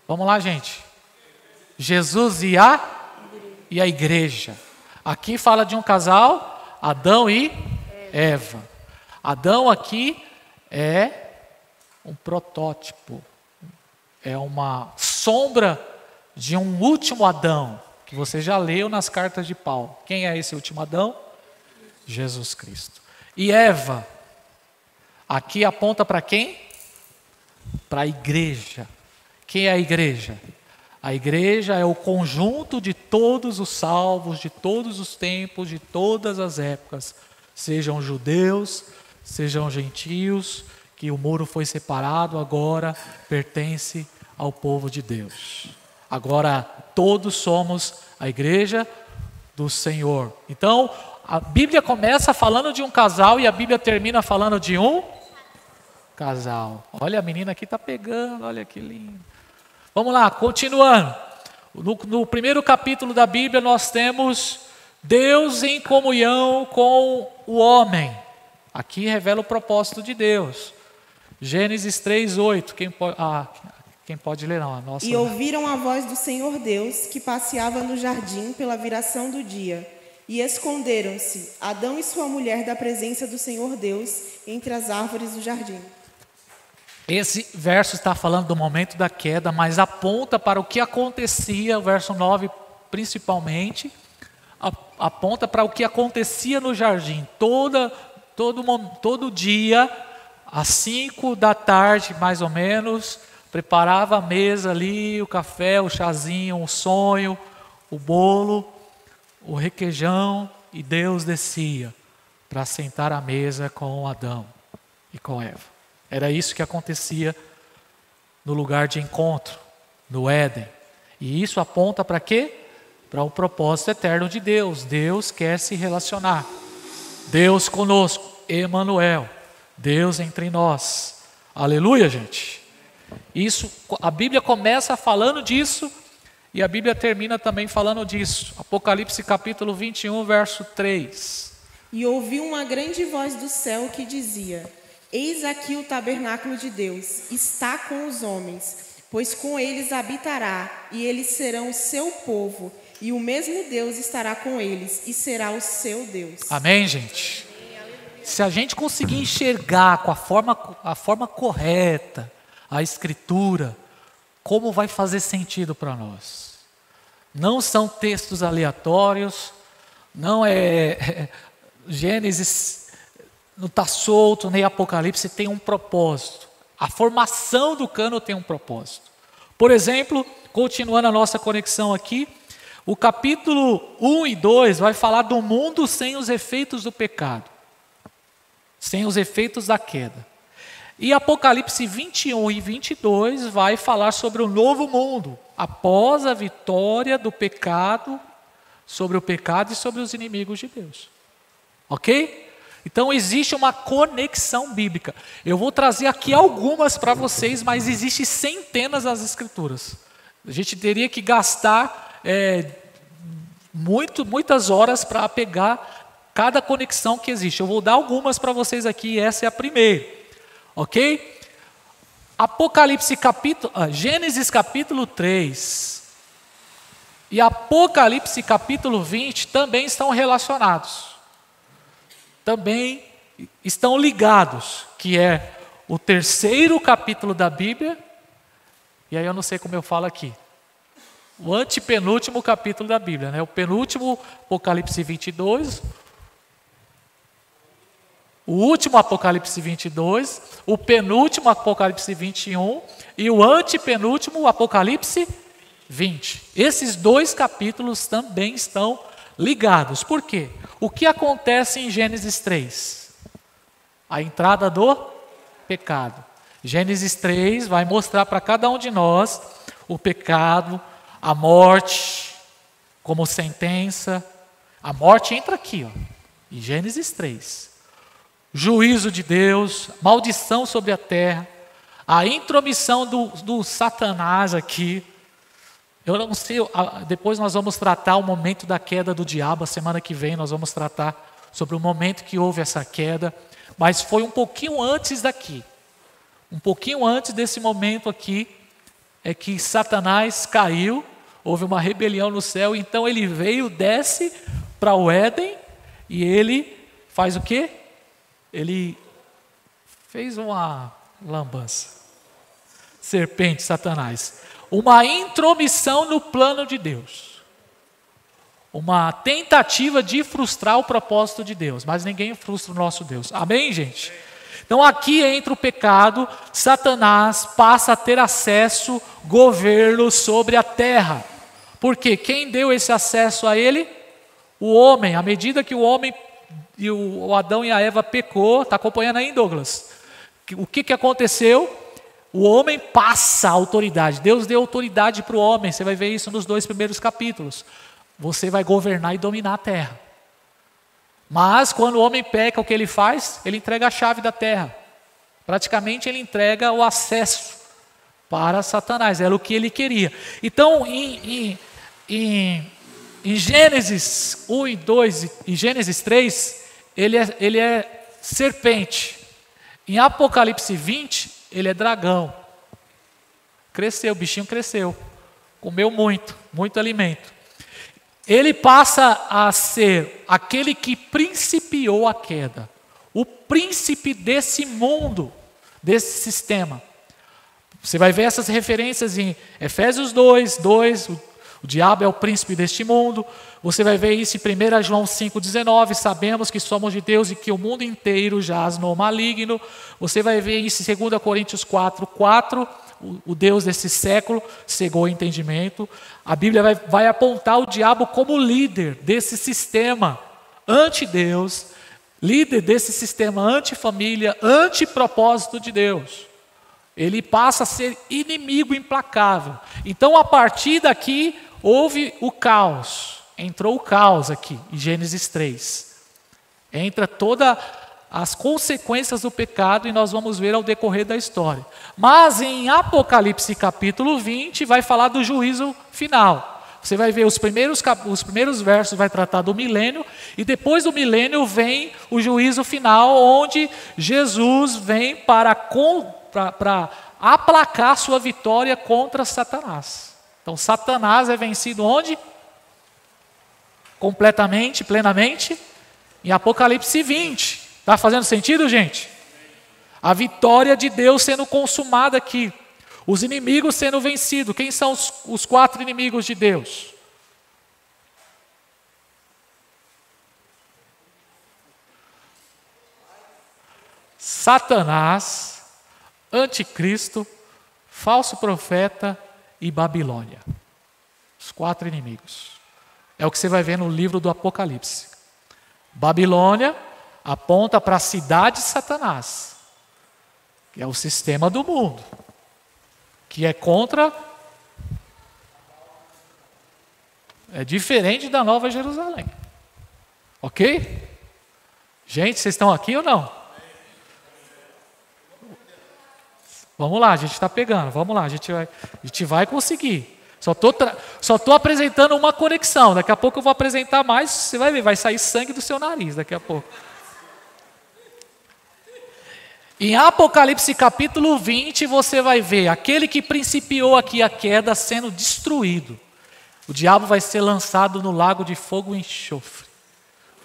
Vamos lá, gente. Jesus e a igreja. Aqui fala de um casal, Adão e Eva. Adão aqui é um protótipo, é uma sombra de um último Adão, que você já leu nas cartas de Paulo. Quem é esse último Adão? Jesus Cristo. E Eva, aqui aponta para quem? Para a igreja. Quem é a igreja? A igreja é o conjunto de todos os salvos, de todos os tempos, de todas as épocas, sejam judeus, sejam gentios, que o muro foi separado, agora pertence ao povo de Deus. Agora todos somos a igreja do Senhor. Então, a Bíblia começa falando de um casal e a Bíblia termina falando de um casal. Olha, a menina aqui está pegando, olha que lindo. Vamos lá, continuando. No primeiro capítulo da Bíblia nós temos Deus em comunhão com o homem. Aqui revela o propósito de Deus. Gênesis 3:8. Quem pode ler? Não, a nossa. E ouviram a voz do Senhor Deus, que passeava no jardim pela viração do dia. E esconderam-se Adão e sua mulher da presença do Senhor Deus entre as árvores do jardim. Esse verso está falando do momento da queda, mas aponta para o que acontecia, o verso 9 principalmente, aponta para o que acontecia no jardim. Todo dia, às 5 da tarde, mais ou menos, preparava a mesa ali, o café, o chazinho, o sonho, o bolo, o requeijão, e Deus descia para sentar à mesa com Adão e com Eva. Era isso que acontecia no lugar de encontro, no Éden. E isso aponta para quê? Para o propósito eterno de Deus. Deus quer se relacionar. Deus conosco, Emanuel. Deus entre nós. Aleluia, gente. Isso, a Bíblia começa falando disso e a Bíblia termina também falando disso. Apocalipse capítulo 21, verso 3. E ouvi uma grande voz do céu que dizia: Eis aqui o tabernáculo de Deus, está com os homens, pois com eles habitará, e eles serão o seu povo, e o mesmo Deus estará com eles, e será o seu Deus. Amém, gente? se a gente conseguir enxergar com a forma correta a Escritura, como vai fazer sentido para nós. Não são textos aleatórios, não é Gênesis, não está solto, nem Apocalipse, tem um propósito. A formação do cânon tem um propósito. Por exemplo, continuando a nossa conexão aqui, o capítulo 1 e 2 vai falar do mundo sem os efeitos do pecado, sem os efeitos da queda. E Apocalipse 21 e 22 vai falar sobre o novo mundo, após a vitória do pecado, sobre o pecado e sobre os inimigos de Deus. Ok? Então existe uma conexão bíblica. Eu vou trazer aqui algumas para vocês, mas existem centenas das escrituras. A gente teria que gastar muitas horas para pegar cada conexão que existe. Eu vou dar algumas para vocês aqui, e essa é a primeira. Ok? Gênesis capítulo 3 e Apocalipse capítulo 20 também estão relacionados. Também estão ligados, que é o terceiro capítulo da Bíblia, e aí eu não sei como eu falo aqui, o antepenúltimo capítulo da Bíblia, né? O penúltimo, Apocalipse 22, o último Apocalipse 22, o penúltimo Apocalipse 21 e o antepenúltimo Apocalipse 20. Esses dois capítulos também estão ligados. Por quê? O que acontece em Gênesis 3? A entrada do pecado. Gênesis 3 vai mostrar para cada um de nós o pecado, a morte como sentença. A morte entra aqui, em Gênesis 3. Juízo de Deus, maldição sobre a terra, a intromissão do Satanás aqui. Eu não sei, depois nós vamos tratar o momento da queda do diabo, a semana que vem nós vamos tratar sobre o momento que houve essa queda, mas foi um pouquinho antes daqui. Um pouquinho antes desse momento aqui, é que Satanás caiu, houve uma rebelião no céu, então ele veio, desce para o Éden, e ele faz o quê? Ele fez uma lambança. Serpente, Satanás. Uma intromissão no plano de Deus. Uma tentativa de frustrar o propósito de Deus. Mas ninguém frustra o nosso Deus. Amém, gente? Então aqui entra o pecado. Satanás passa a ter acesso, governo sobre a terra. Por quê? Quem deu esse acesso a ele? O homem. À medida que o homem, e o Adão e a Eva pecou, está acompanhando aí, Douglas? O que aconteceu? O homem passa a autoridade. Deus deu autoridade para o homem. Você vai ver isso nos 2 primeiros capítulos. Você vai governar e dominar a terra. Mas quando o homem peca, o que ele faz? Ele entrega a chave da terra. Praticamente ele entrega o acesso para Satanás. Era o que ele queria. Então, em Gênesis 1 e 2 e Gênesis 3, ele é serpente. Em Apocalipse 20, ele é dragão. Cresceu, o bichinho cresceu. Comeu muito alimento. Ele passa a ser aquele que principiou a queda. O príncipe desse mundo, desse sistema. Você vai ver essas referências em Efésios 2, o diabo é o príncipe deste mundo. Você vai ver isso em 1 João 5,19, sabemos que somos de Deus e que o mundo inteiro jaz no maligno. Você vai ver isso em 2 Coríntios 4,4, o Deus desse século cegou o entendimento. A Bíblia vai apontar o diabo como líder desse sistema anti-Deus, líder desse sistema anti-família, anti-propósito de Deus. Ele passa a ser inimigo implacável. Então, a partir daqui, houve o caos. Entrou o caos aqui, em Gênesis 3. Entra todas as consequências do pecado e nós vamos ver ao decorrer da história. Mas em Apocalipse capítulo 20, vai falar do juízo final. Você vai ver os primeiros versos, vai tratar do milênio, e depois do milênio vem o juízo final, onde Jesus vem para aplacar sua vitória contra Satanás. Então Satanás é vencido onde? Completamente, plenamente, em Apocalipse 20. Está fazendo sentido, gente? A vitória de Deus sendo consumada aqui. Os inimigos sendo vencidos. Quem são os 4 inimigos de Deus? Satanás, Anticristo, falso profeta e Babilônia. Os 4 inimigos. É o que você vai ver no livro do Apocalipse. Babilônia aponta para a cidade de Satanás, que é o sistema do mundo, que é contra, é diferente da Nova Jerusalém. Ok? Gente, vocês estão aqui ou não? Vamos lá, a gente está pegando, vamos lá, a gente vai conseguir. Só tô apresentando uma conexão, daqui a pouco eu vou apresentar mais, você vai ver, vai sair sangue do seu nariz daqui a pouco. Em Apocalipse capítulo 20, você vai ver aquele que principiou aqui a queda sendo destruído. O diabo vai ser lançado no lago de fogo e enxofre,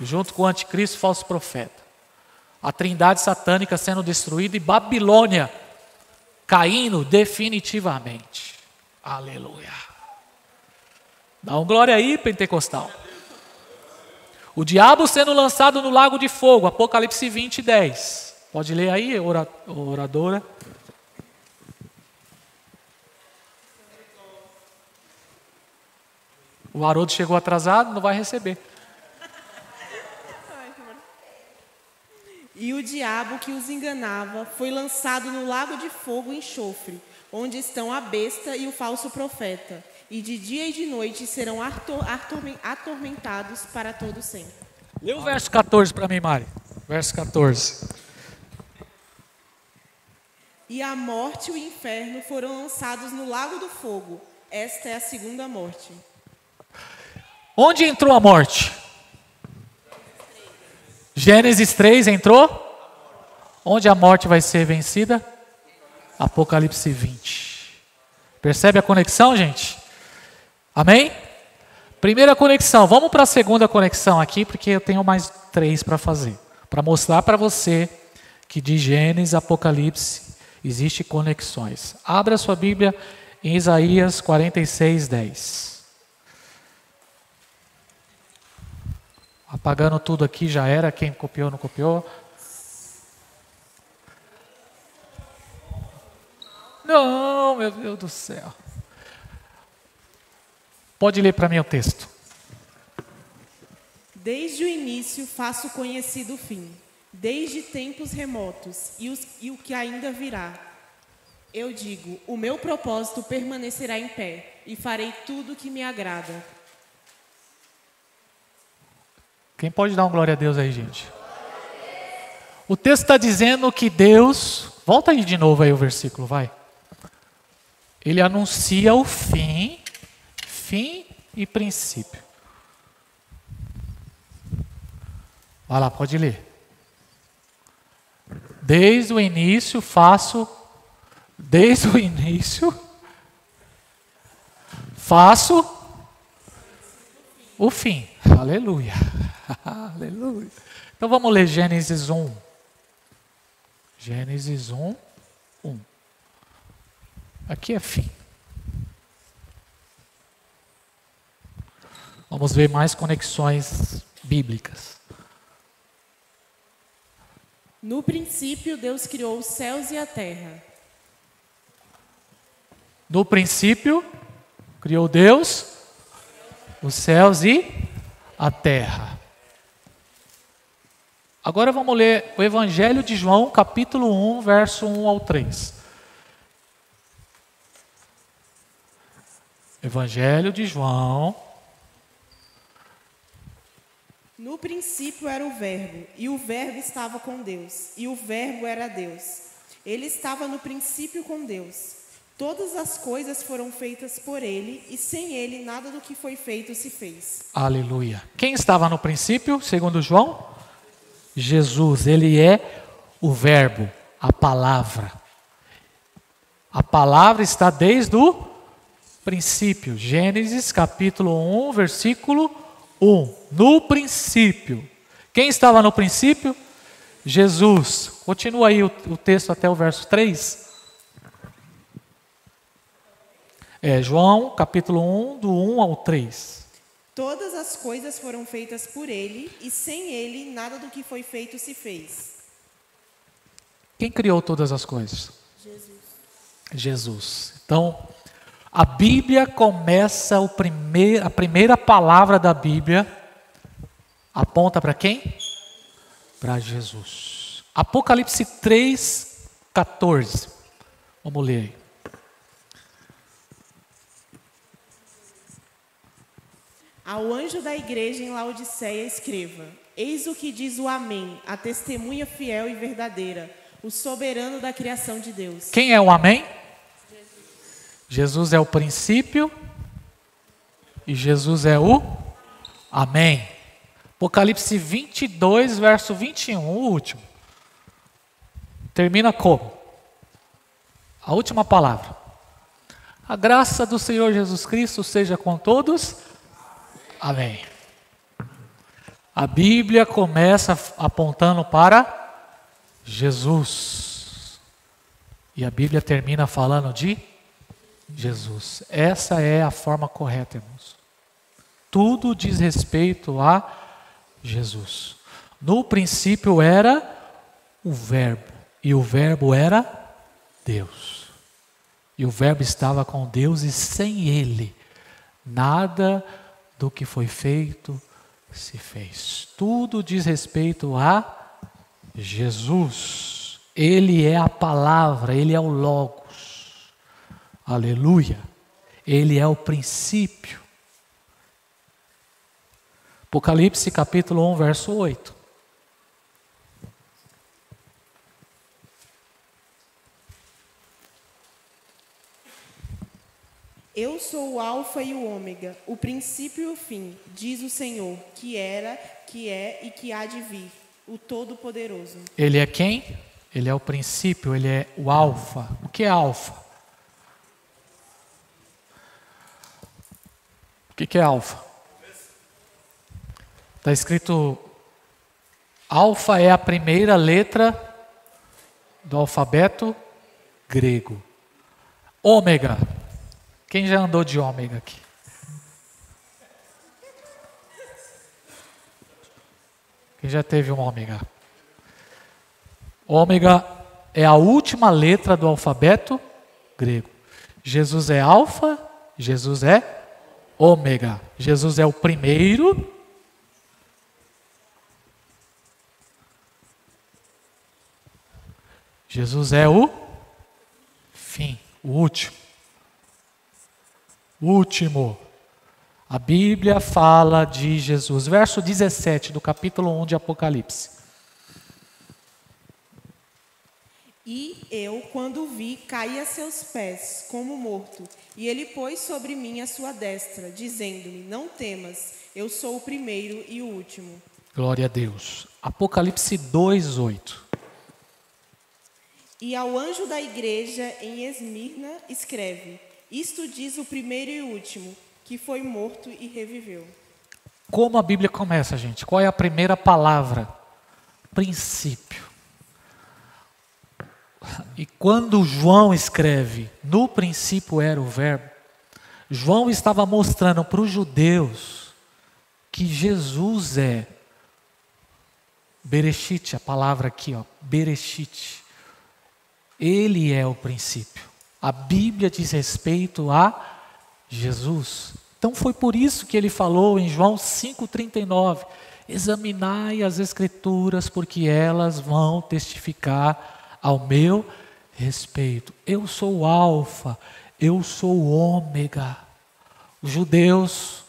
junto com o anticristo e falso profeta. A trindade satânica sendo destruída e Babilônia caindo definitivamente. Aleluia. Dá um glória aí, pentecostal. O diabo sendo lançado no lago de fogo, Apocalipse 20, 10. Pode ler aí, oradora. O Haroldo chegou atrasado, não vai receber. E o diabo que os enganava foi lançado no lago de fogo e enxofre, onde estão a besta e o falso profeta. E de dia e de noite serão atormentados para todo sempre. Lê o verso 14 para mim, Mari. Verso 14. E a morte e o inferno foram lançados no lago do fogo. Esta é a segunda morte. Onde entrou a morte? Gênesis 3 entrou? Onde a morte vai ser vencida? Apocalipse 20. Percebe a conexão, gente? Amém? Primeira conexão. Vamos para a segunda conexão aqui, porque eu tenho mais 3 para fazer. Para mostrar para você que de Gênesis a Apocalipse existem conexões. Abra sua Bíblia em Isaías 46, 10. Apagando tudo aqui já era, quem copiou não copiou. Não, meu Deus do céu. Pode ler para mim o texto. Desde o início faço conhecido o fim, desde tempos remotos e o que ainda virá. Eu digo, o meu propósito permanecerá em pé e farei tudo o que me agrada. Quem pode dar um glória a Deus aí, gente? O texto está dizendo que Deus... Volta aí de novo aí o versículo, vai. Ele anuncia o fim e princípio. Vai lá, pode ler. Desde o início faço o fim. Aleluia. Aleluia. Então vamos ler Gênesis 1. Gênesis 1, 1. Aqui é fim. Vamos ver mais conexões bíblicas. No princípio, Deus criou os céus e a terra. No princípio, criou Deus os céus e a terra. Agora vamos ler o Evangelho de João, capítulo 1, verso 1 ao 3. Evangelho de João. No princípio era o Verbo, e o Verbo estava com Deus, e o Verbo era Deus. Ele estava no princípio com Deus. Todas as coisas foram feitas por ele, e sem ele nada do que foi feito se fez. Aleluia. Quem estava no princípio, segundo João? Jesus. Ele é o Verbo, a palavra. A palavra está desde o princípio. Gênesis capítulo 1, versículo 1. No princípio. Quem estava no princípio? Jesus. Continua aí o texto até o verso 3. João, capítulo 1, do 1 ao 3. Todas as coisas foram feitas por ele, e sem ele nada do que foi feito se fez. Quem criou todas as coisas? Jesus. Jesus. Então, a Bíblia começa, a primeira palavra da Bíblia aponta para quem? Para Jesus. Apocalipse 3, 14. Vamos ler aí. Ao anjo da igreja em Laodiceia escreva: Eis o que diz o Amém, a testemunha fiel e verdadeira, o soberano da criação de Deus. Quem é o Amém? Jesus é o princípio e Jesus é o Amém. Apocalipse 22, verso 21, o último. Termina como? A última palavra. A graça do Senhor Jesus Cristo seja com todos. Amém. A Bíblia começa apontando para Jesus. E a Bíblia termina falando de Jesus. Essa é a forma correta, irmãos. Tudo diz respeito a Jesus. No princípio era o Verbo, e o Verbo era Deus. E o Verbo estava com Deus, e sem Ele nada do que foi feito se fez. Tudo diz respeito a Jesus. Ele é a palavra, Ele é o Logos. Aleluia. Ele é o princípio. Apocalipse capítulo 1, verso 8. Eu sou o Alfa e o Ômega, o princípio e o fim, diz o Senhor, que era, que é e que há de vir, o Todo-Poderoso. Ele é quem? Ele é o princípio, ele é o Alfa. O que é Alfa? O que é Alfa? Está escrito, Alfa é a primeira letra do alfabeto grego. Ômega. Quem já andou de ômega aqui? Quem já teve um ômega? Ômega é a última letra do alfabeto grego. Jesus é alfa, Jesus é ômega. Jesus é o primeiro. Jesus é o fim, o último. Último. A Bíblia fala de Jesus. Verso 17 do capítulo 1 de Apocalipse. E eu, quando o vi, caí a seus pés, como morto. E ele pôs sobre mim a sua destra, dizendo-me: Não temas, eu sou o primeiro e o último. Glória a Deus. Apocalipse 2, 8. E ao anjo da igreja em Esmirna escreve: Isto diz o primeiro e o último, que foi morto e reviveu. Como a Bíblia começa, gente? Qual é a primeira palavra? Princípio. E quando João escreve, no princípio era o Verbo, João estava mostrando para os judeus que Jesus é Bereshit, a palavra aqui, ó, Bereshit. Ele é o princípio. A Bíblia diz respeito a Jesus. Então foi por isso que ele falou em João 5,39: examinai as Escrituras, porque elas vão testificar ao meu respeito. Eu sou o Alfa, eu sou o Ômega. Os judeus,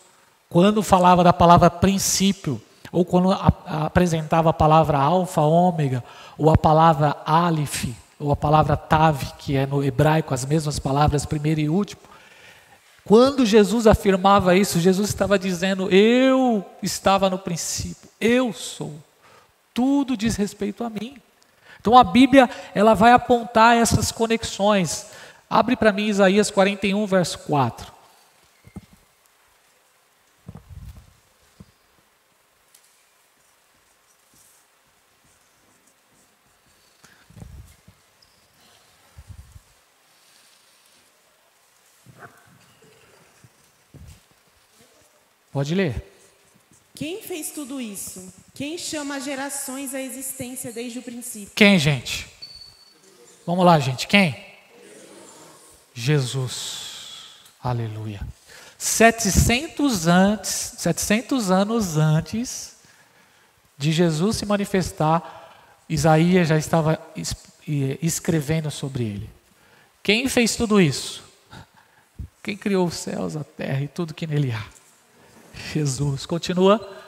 quando falava da palavra princípio, ou quando apresentava a palavra Alfa, Ômega, ou a palavra Aleph, ou a palavra Tav, que é no hebraico as mesmas palavras, primeiro e último. Quando Jesus afirmava isso, Jesus estava dizendo: eu estava no princípio, eu sou. Tudo diz respeito a mim. Então a Bíblia, ela vai apontar essas conexões. Abre para mim Isaías 41, verso 4. Pode ler. Quem fez tudo isso? Quem chama as gerações à existência desde o princípio? Quem, gente? Vamos lá, gente. Quem? Jesus. Aleluia. 700 anos antes de Jesus se manifestar, Isaías já estava escrevendo sobre ele. Quem fez tudo isso? Quem criou os céus, a terra e tudo que nele há? Jesus. Continua.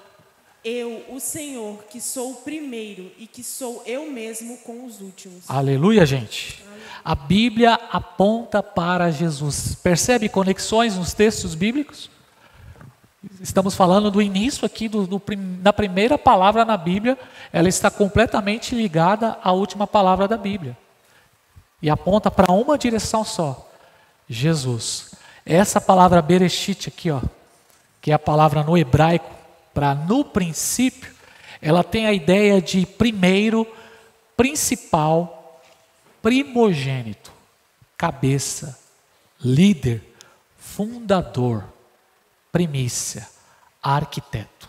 Eu, o Senhor, que sou o primeiro e que sou eu mesmo com os últimos. Aleluia, gente. A Bíblia aponta para Jesus. Percebe conexões nos textos bíblicos? Estamos falando do início aqui, da primeira palavra na Bíblia. Ela está completamente ligada à última palavra da Bíblia. E aponta para uma direção só. Jesus. Essa palavra Bereshit aqui, ó, que é a palavra no hebraico, para no princípio, ela tem a ideia de primeiro, principal, primogênito, cabeça, líder, fundador, primícia, arquiteto.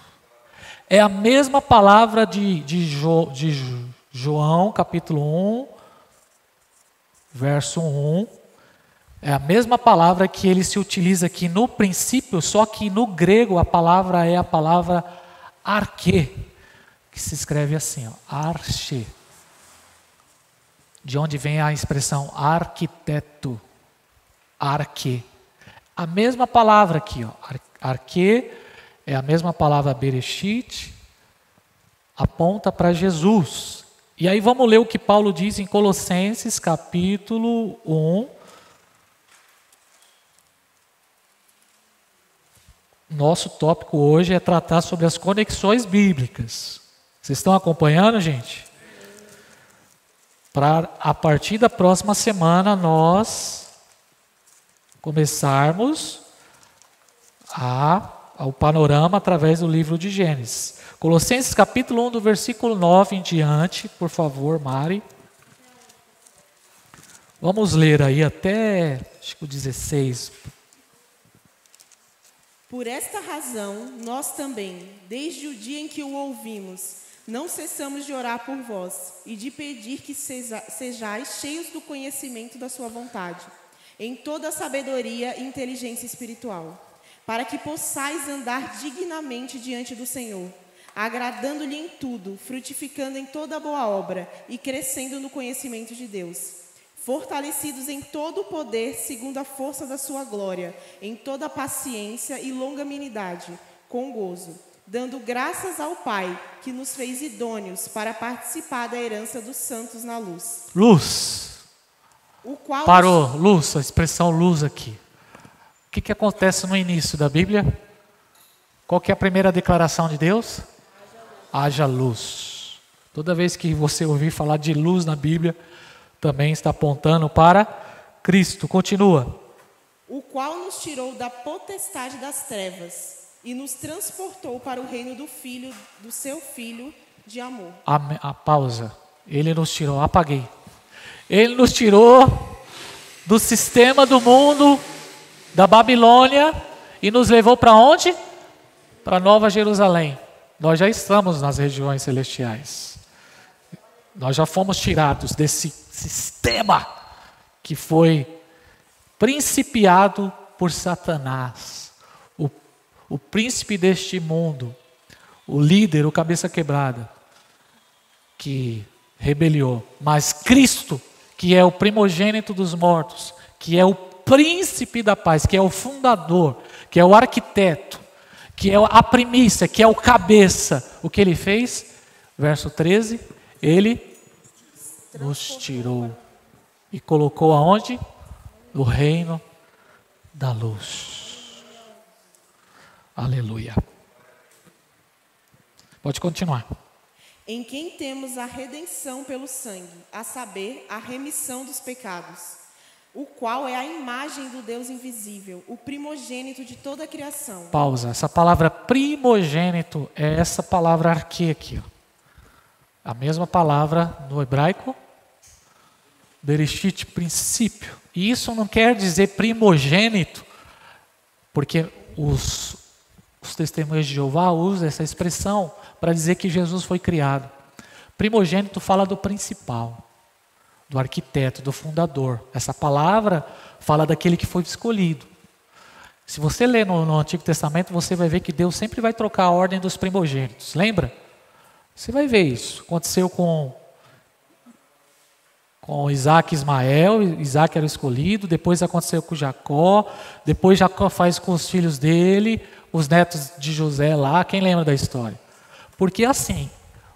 É a mesma palavra de João, capítulo 1, verso 1. É a mesma palavra que ele se utiliza aqui no princípio, só que no grego a palavra é a palavra arche, que se escreve assim, ó, arche. De onde vem a expressão arquiteto, arque. A mesma palavra aqui, ó, arque, é a mesma palavra bereshit, aponta para Jesus. E aí vamos ler o que Paulo diz em Colossenses, capítulo 1. Nosso tópico hoje é tratar sobre as conexões bíblicas. Vocês estão acompanhando, gente? Para a partir da próxima semana nós começarmos o panorama através do livro de Gênesis. Colossenses capítulo 1, do versículo 9 em diante, por favor, Mari. Vamos ler aí até, acho que o 16. Por esta razão, nós também, desde o dia em que o ouvimos, não cessamos de orar por vós e de pedir que sejais cheios do conhecimento da sua vontade, em toda a sabedoria e inteligência espiritual, para que possais andar dignamente diante do Senhor, agradando-lhe em tudo, frutificando em toda boa obra e crescendo no conhecimento de Deus, fortalecidos em todo o poder, segundo a força da sua glória, em toda paciência e longanimidade, com gozo, dando graças ao Pai, que nos fez idôneos para participar da herança dos santos na luz. Luz. O qual Parou, luz, a expressão luz aqui. O que acontece no início da Bíblia? Qual que é a primeira declaração de Deus? Haja luz. Toda vez que você ouvir falar de luz na Bíblia, também está apontando para Cristo. Continua. O qual nos tirou da potestade das trevas e nos transportou para o reino do seu Filho de amor. A pausa. Ele nos tirou, apaguei. Ele nos tirou do sistema do mundo, da Babilônia, e nos levou para onde? Para Nova Jerusalém. Nós já estamos nas regiões celestiais. Nós já fomos tirados desse sistema que foi principiado por Satanás, o príncipe deste mundo, o líder, o cabeça quebrada, que rebeliou. Mas Cristo, que é o primogênito dos mortos, que é o príncipe da paz, que é o fundador, que é o arquiteto, que é a primícia, que é o cabeça, o que ele fez? Verso 13, ele nos tirou e colocou aonde? No reino da luz. Aleluia. Pode continuar. Em quem temos a redenção pelo sangue, a saber, a remissão dos pecados, o qual é a imagem do Deus invisível, o primogênito de toda a criação. Pausa. Essa palavra primogênito é essa palavra arque aqui, ó. A mesma palavra no hebraico, bereshit, princípio. E isso não quer dizer primogênito, porque Os testemunhas de Jeová usam essa expressão para dizer que Jesus foi criado. Primogênito fala do principal, do arquiteto, do fundador. Essa palavra fala daquele que foi escolhido. Se você ler no Antigo Testamento, você vai ver que Deus sempre vai trocar a ordem dos primogênitos. Lembra? Você vai ver isso. Aconteceu com Isaac e Ismael. Isaac era o escolhido. Depois aconteceu com Jacó. Depois Jacó faz com os filhos dele, os netos de José lá. Quem lembra da história? Porque assim,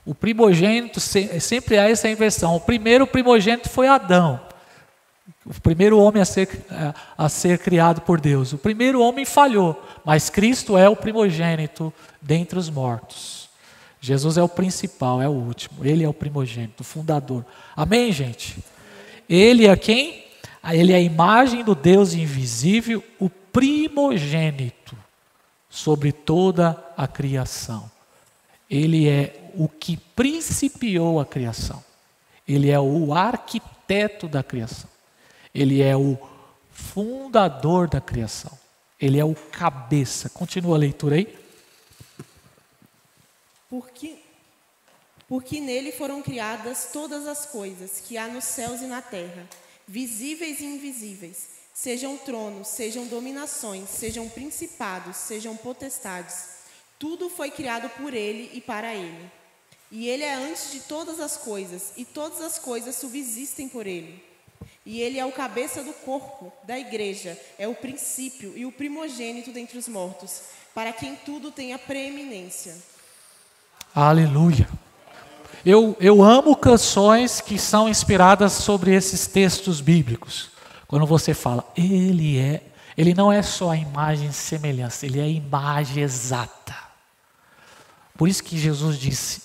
o primogênito, sempre há essa inversão. O primeiro primogênito foi Adão. O primeiro homem a ser criado por Deus. O primeiro homem falhou, mas Cristo é o primogênito dentre os mortos. Jesus é o principal, é o último. Ele é o primogênito, o fundador. Amém, gente? Ele é quem? Ele é a imagem do Deus invisível, o primogênito sobre toda a criação. Ele é o que principiou a criação. Ele é o arquiteto da criação. Ele é o fundador da criação. Ele é o cabeça. Continua a leitura aí. Porque nele foram criadas todas as coisas que há nos céus e na terra, visíveis e invisíveis, sejam tronos, sejam dominações, sejam principados, sejam potestades. Tudo foi criado por ele e para ele. E ele é antes de todas as coisas, e todas as coisas subsistem por ele. E ele é o cabeça do corpo, da igreja, é o princípio e o primogênito dentre os mortos, para quem tudo tem a preeminência. Aleluia. Eu amo canções que são inspiradas sobre esses textos bíblicos. Quando você fala, ele não é só a imagem e semelhança, ele é a imagem exata. Por isso que Jesus disse,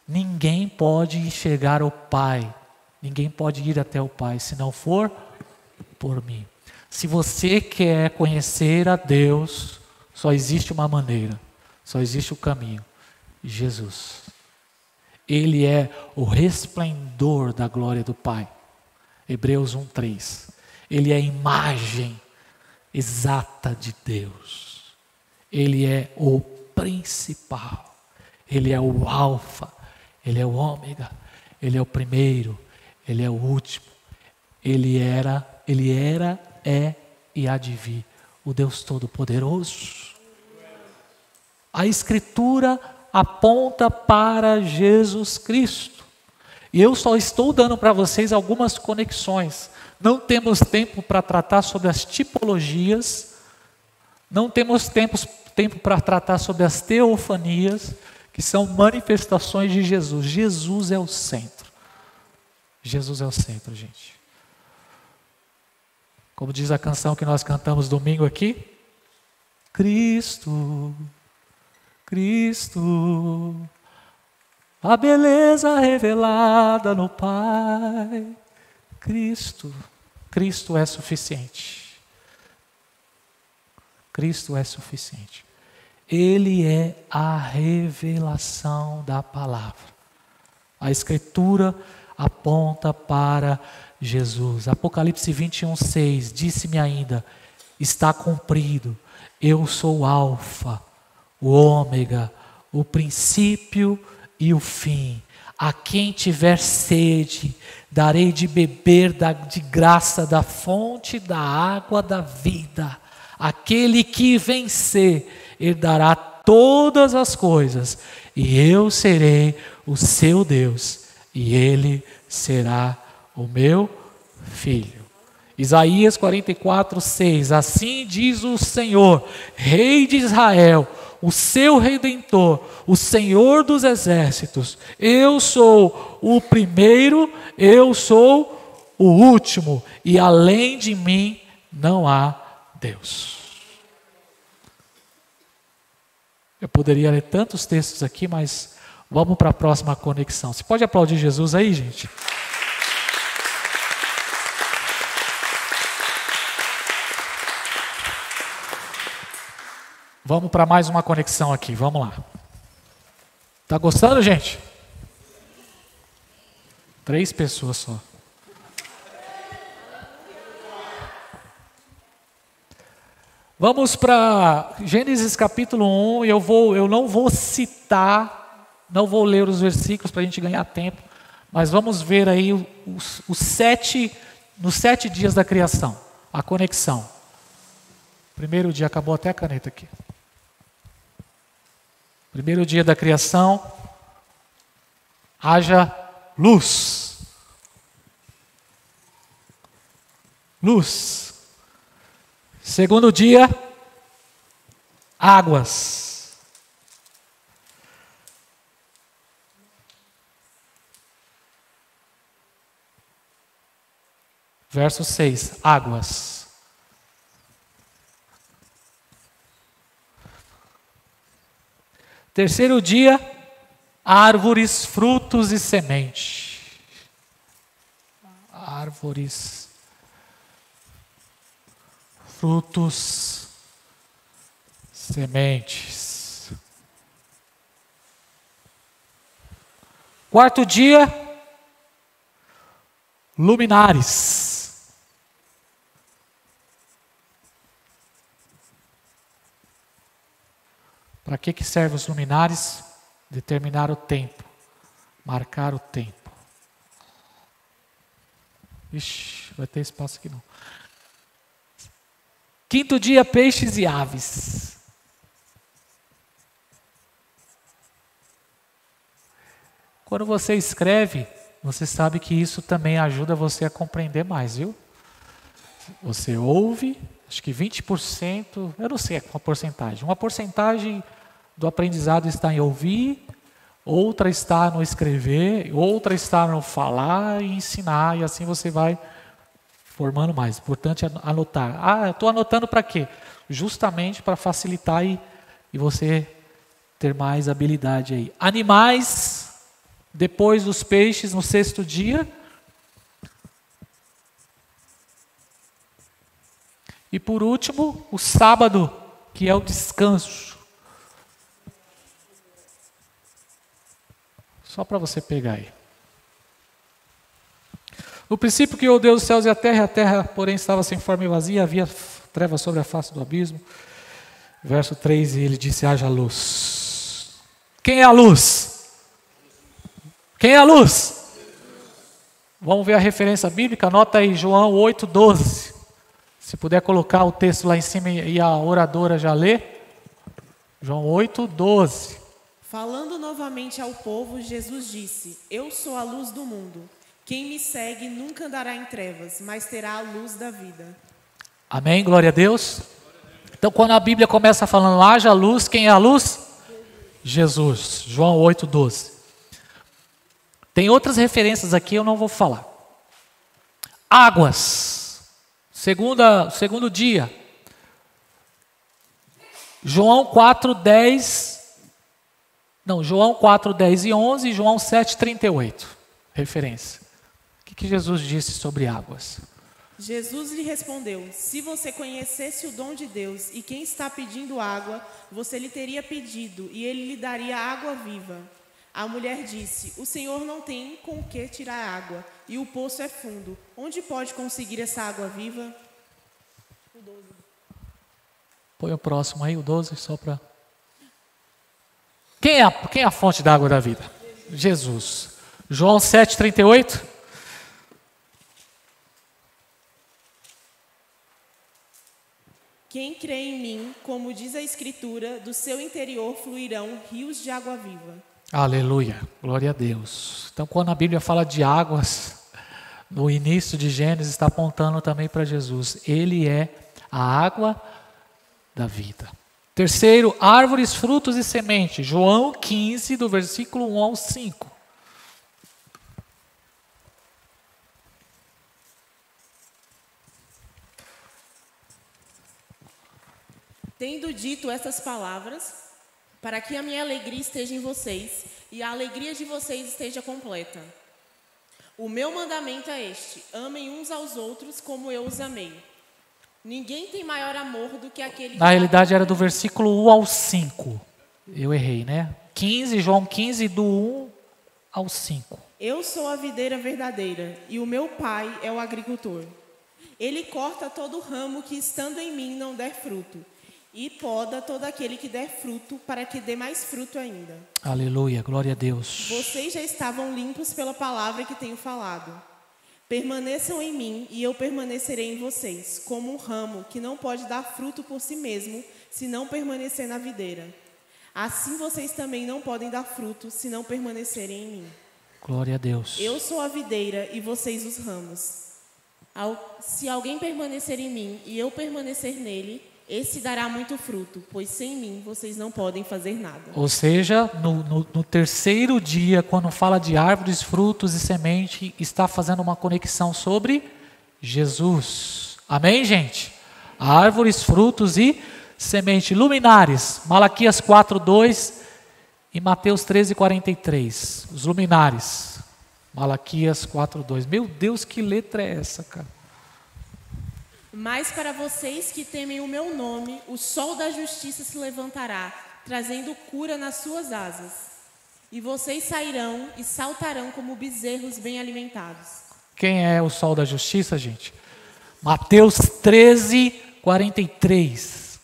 ninguém pode chegar ao Pai, ninguém pode ir até o Pai, se não for por mim. Se você quer conhecer a Deus, só existe uma maneira, só existe o caminho, Jesus. Ele é o resplendor da glória do Pai. Hebreus 1:3. Ele é a imagem exata de Deus. Ele é o principal. Ele é o alfa. Ele é o ômega. Ele é o primeiro. Ele é o último. Ele era, é e há de vir. O Deus Todo-Poderoso. A Escritura aponta para Jesus Cristo. E eu só estou dando para vocês algumas conexões. Não temos tempo para tratar sobre as tipologias. Não temos tempo para tratar sobre as teofanias, que são manifestações de Jesus. Jesus é o centro. Jesus é o centro, gente. Como diz a canção que nós cantamos domingo aqui, Cristo, Cristo, a beleza revelada no Pai. Cristo, Cristo é suficiente. Cristo é suficiente. Ele é a revelação da palavra. A Escritura aponta para Jesus. Apocalipse 21:6, disse-me ainda, está cumprido, eu sou o Alfa, o Ômega, o princípio e o fim. A quem tiver sede, darei de beber de graça da fonte da água da vida. Aquele que vencer, herdará todas as coisas, e eu serei o seu Deus, e ele será o meu filho. Isaías 44:6, assim diz o Senhor, Rei de Israel, o seu Redentor, o Senhor dos exércitos, eu sou o primeiro, eu sou o último, e além de mim não há Deus. Eu poderia ler tantos textos aqui, mas vamos para a próxima conexão. Você pode aplaudir Jesus aí, gente? Vamos para mais uma conexão aqui, vamos lá. Tá gostando, gente? 3 pessoas só. Vamos para Gênesis capítulo 1, eu não vou citar, não vou ler os versículos para a gente ganhar tempo, mas vamos ver aí nos 7 dias da criação, a conexão. Primeiro dia, acabou até a caneta aqui. Primeiro dia da criação, haja luz. Luz. Segundo dia, águas. Verso 6, águas. Terceiro dia, árvores, frutos e semente. Árvores, frutos, sementes. Quarto dia, luminares. Para que servem os luminares? Determinar o tempo, marcar o tempo. Ixi, vai ter espaço aqui não. Quinto dia, peixes e aves. Quando você escreve, você sabe que isso também ajuda você a compreender mais, viu? Você ouve, acho que 20%, eu não sei qual porcentagem. Uma porcentagem do aprendizado está em ouvir, outra está no escrever, outra está no falar e ensinar, e assim você vai formando mais. Importante anotar. Ah, eu estou anotando para quê? Justamente para facilitar e você ter mais habilidade aí. Animais, depois dos peixes, no sexto dia. E por último, o sábado, que é o descanso. Só para você pegar aí. No princípio criou Deus os céus e a terra, porém estava sem forma e vazia, havia trevas sobre a face do abismo. Verso 3, e ele disse, haja luz. Quem é a luz? Quem é a luz? Vamos ver a referência bíblica, anota aí, João 8,12. Se puder colocar o texto lá em cima e a oradora já lê. João 8,12. Falando novamente ao povo, Jesus disse, eu sou a luz do mundo. Quem me segue nunca andará em trevas, mas terá a luz da vida. Amém, glória a Deus. Então quando a Bíblia começa falando, haja luz, quem é a luz? Jesus, João 8,12. Tem outras referências aqui, eu não vou falar. Águas, segundo dia. João 4:10 e 11 e João 7:38. Referência. O que Jesus disse sobre águas? Jesus lhe respondeu, se você conhecesse o dom de Deus e quem está pedindo água, você lhe teria pedido e ele lhe daria água viva. A mulher disse, o Senhor não tem com o que tirar água e o poço é fundo. Onde pode conseguir essa água viva? O 12. Põe o próximo aí, o 12, só para... Quem é a fonte da água da vida? Jesus. João 7:38. Quem crê em mim, como diz a Escritura, do seu interior fluirão rios de água viva. Aleluia, glória a Deus. Então quando a Bíblia fala de águas, no início de Gênesis está apontando também para Jesus. Ele é a água da vida. Terceiro, árvores, frutos e sementes. João 15, do versículo 1 ao 5. Tendo dito essas palavras, para que a minha alegria esteja em vocês e a alegria de vocês esteja completa. O meu mandamento é este: amem uns aos outros como eu os amei. Ninguém tem maior amor do que aquele... Na realidade era do versículo 1 ao 5. Eu errei, né? 15, João 15, do 1 ao 5. Eu sou a videira verdadeira e o meu pai é o agricultor. Ele corta todo ramo que estando em mim não der fruto, E poda todo aquele que der fruto, para que dê mais fruto ainda. Aleluia, glória a Deus. Vocês já estavam limpos pela palavra que tenho falado. Permaneçam em mim e eu permanecerei em vocês, como um ramo que não pode dar fruto por si mesmo, se não permanecer na videira. Assim vocês também não podem dar fruto, se não permanecerem em mim. Glória a Deus. Eu sou a videira e vocês os ramos. Se alguém permanecer em mim e eu permanecer nele, esse dará muito fruto, pois sem mim vocês não podem fazer nada. Ou seja, no terceiro dia, quando fala de árvores, frutos e semente, está fazendo uma conexão sobre Jesus. Amém, gente? Árvores, frutos e semente. Luminares, Malaquias 4:2 e Mateus 13:43. Os luminares. Malaquias 4:2. Meu Deus, que letra é essa, cara? Mas para vocês que temem o meu nome, o sol da justiça se levantará, trazendo cura nas suas asas. E vocês sairão e saltarão como bezerros bem alimentados. Quem é o sol da justiça, gente? Mateus 13:43.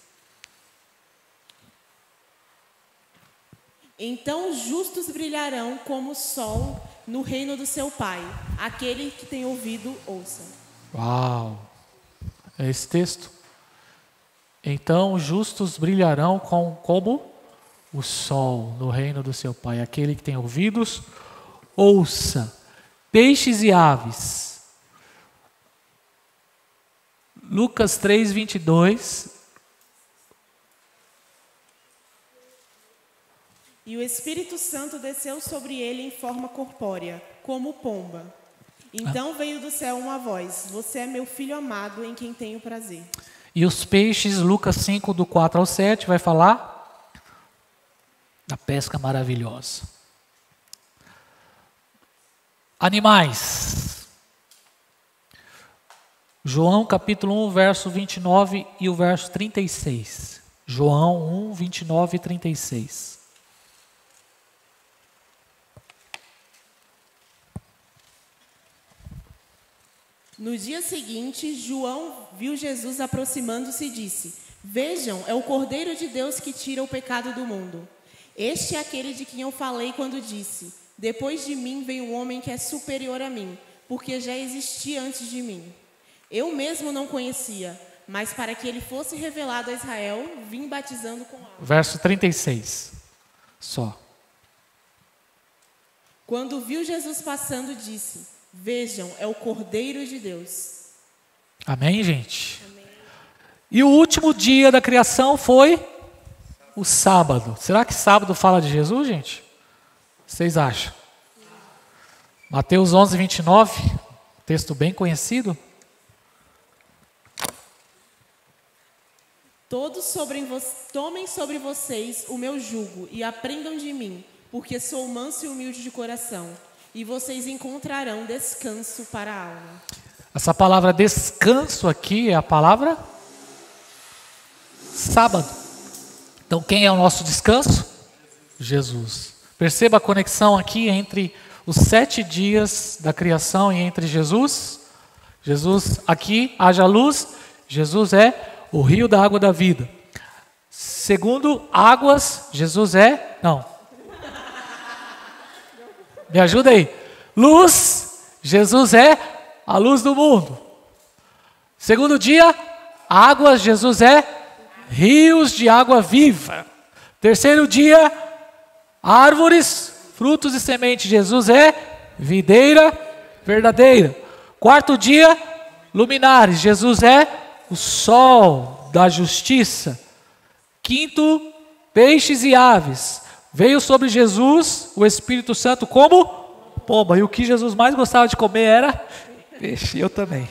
Então os justos brilharão como o sol no reino do seu Pai. Aquele que tem ouvido, ouça. Uau! É esse texto. Então os justos brilharão como o sol no reino do seu Pai. Aquele que tem ouvidos, ouça. Peixes e aves. Lucas 3:22. E o Espírito Santo desceu sobre ele em forma corpórea, como pomba. Então veio do céu uma voz: você é meu filho amado, em quem tenho prazer. E os peixes, Lucas 5, do 4 ao 7, vai falar da pesca maravilhosa. Animais. João capítulo 1, verso 29 e o verso 36. João 1, 29 e 36. No dia seguinte, João viu Jesus aproximando-se e disse: vejam, é o Cordeiro de Deus que tira o pecado do mundo. Este é aquele de quem eu falei quando disse: depois de mim vem um homem que é superior a mim, porque já existia antes de mim. Eu mesmo não conhecia, mas para que ele fosse revelado a Israel, vim batizando com água. Verso 36, só. Quando viu Jesus passando, disse: vejam, é o Cordeiro de Deus. Amém, gente? Amém. E o último dia da criação foi o sábado. Será que sábado fala de Jesus, gente? Vocês acham? Mateus 11, 29, texto bem conhecido. Tomem sobre vocês o meu jugo e aprendam de mim, porque sou manso e humilde de coração, e vocês encontrarão descanso para a alma. Essa palavra descanso aqui é a palavra sábado. Então quem é o nosso descanso? Jesus. Perceba a conexão aqui entre os 7 dias da criação e entre Jesus. Jesus, aqui haja luz. Jesus é o rio da água da vida. Segundo águas, Jesus é... Não. Me ajuda aí. Luz, Jesus é a luz do mundo. Segundo dia, águas, Jesus é rios de água viva. Terceiro dia, árvores, frutos e sementes, Jesus é videira verdadeira. Quarto dia, luminares, Jesus é o sol da justiça. Quinto, peixes e aves. Veio sobre Jesus o Espírito Santo como pomba. E o que Jesus mais gostava de comer era peixe. Eu também.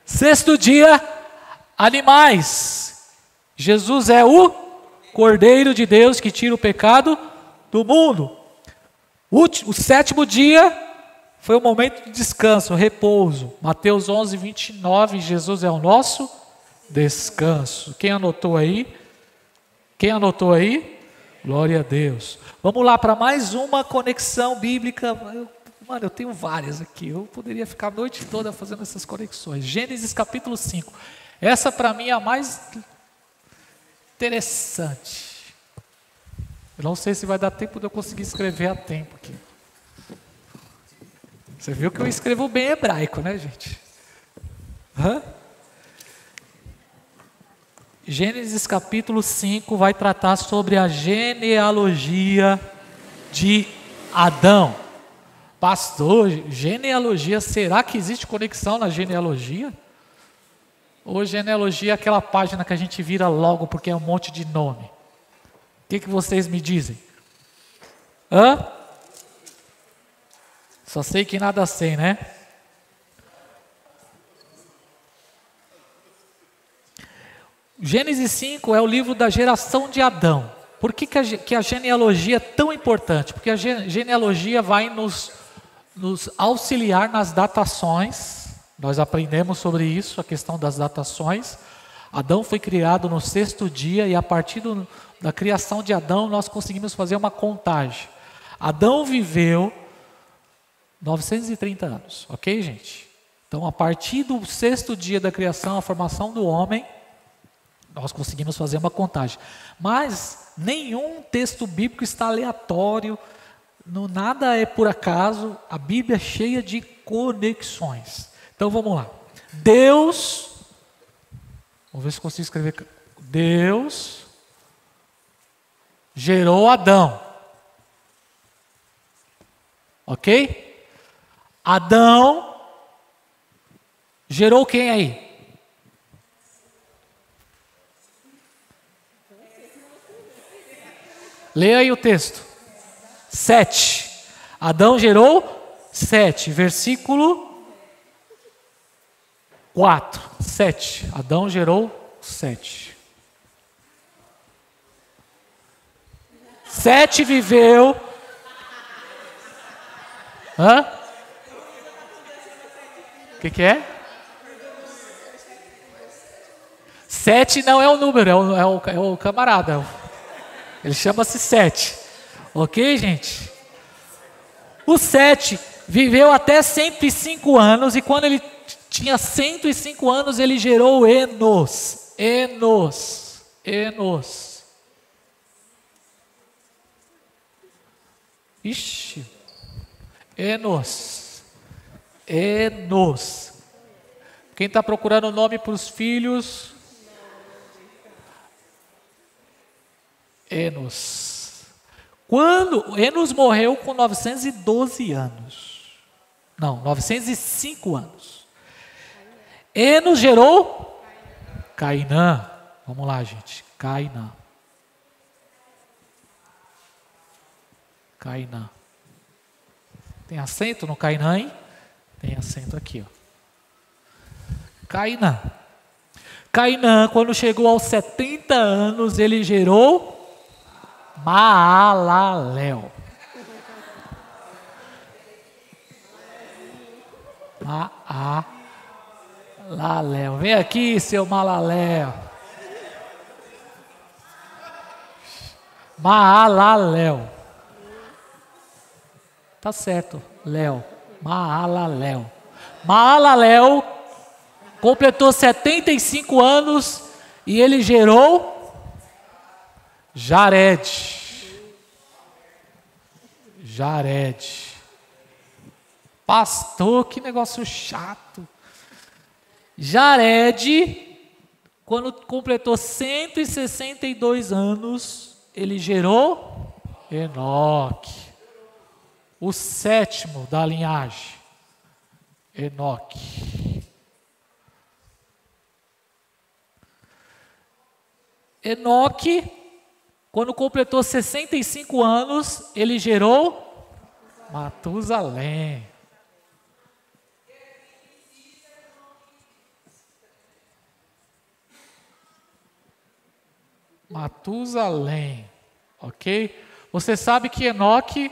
Sexto dia, animais. Jesus é o Cordeiro de Deus que tira o pecado do mundo. O sétimo dia foi um momento de descanso, repouso. Mateus 11, 29, Jesus é o nosso descanso. Quem anotou aí? Quem anotou aí? Glória a Deus. Vamos lá para mais uma conexão bíblica. Mano, eu tenho várias aqui. Eu poderia ficar a noite toda fazendo essas conexões. Gênesis capítulo 5. Essa para mim é a mais Interessante. Eu não sei se vai dar tempo de eu conseguir escrever a tempo aqui. Você viu que eu escrevo bem hebraico, né, gente? Gênesis capítulo 5 vai tratar sobre a genealogia de Adão. Pastor, genealogia, será que existe conexão na genealogia? Ou genealogia é aquela página que a gente vira logo porque é um monte de nome? O que vocês me dizem? Só sei que nada sei, né? Gênesis 5 é o livro da geração de Adão. Por que a genealogia é tão importante? Porque a genealogia vai nos auxiliar nas datações. Nós aprendemos sobre isso, a questão das datações. Adão foi criado no 6º dia e a partir da criação de Adão nós conseguimos fazer uma contagem. Adão viveu 930 anos, ok, gente? Então, a partir do 6º dia da criação, a formação do homem, nós conseguimos fazer uma contagem. Mas nenhum texto bíblico está aleatório, nada é por acaso, a Bíblia é cheia de conexões. Então vamos lá. Deus, vamos ver se consigo escrever. Deus gerou Adão. Ok? Adão gerou quem aí? Leia aí o texto. 7. Adão gerou 7. Versículo 4. 7. Adão gerou 7. 7 viveu. O que é? 7 não é o número, é o camarada. Ele chama-se 7. Ok, gente? O 7 viveu até 105 anos e quando ele tinha 105 anos ele gerou Enos. Ixi. Enos. Quem está procurando o nome para os filhos? Enos. Quando Enos morreu com 912 anos. Não, 905 anos. Enos gerou Cainã. Vamos lá, gente. Cainã. Tem acento no Cainã, hein? Tem acento aqui, ó. Cainã, quando chegou aos 70 anos, ele gerou Maalalel. Maalalel. Vem aqui, seu Maalalel. Maalalel. Tá certo, Léo. Maalalel. Maalalel completou 75 anos e ele gerou Jared. Pastor, que negócio chato. Jared, quando completou 162 anos, ele gerou Enoque. O 7º da linhagem, Enoque. Enoque, quando completou 65 anos, ele gerou Matusalém. Ok? Você sabe que Enoque,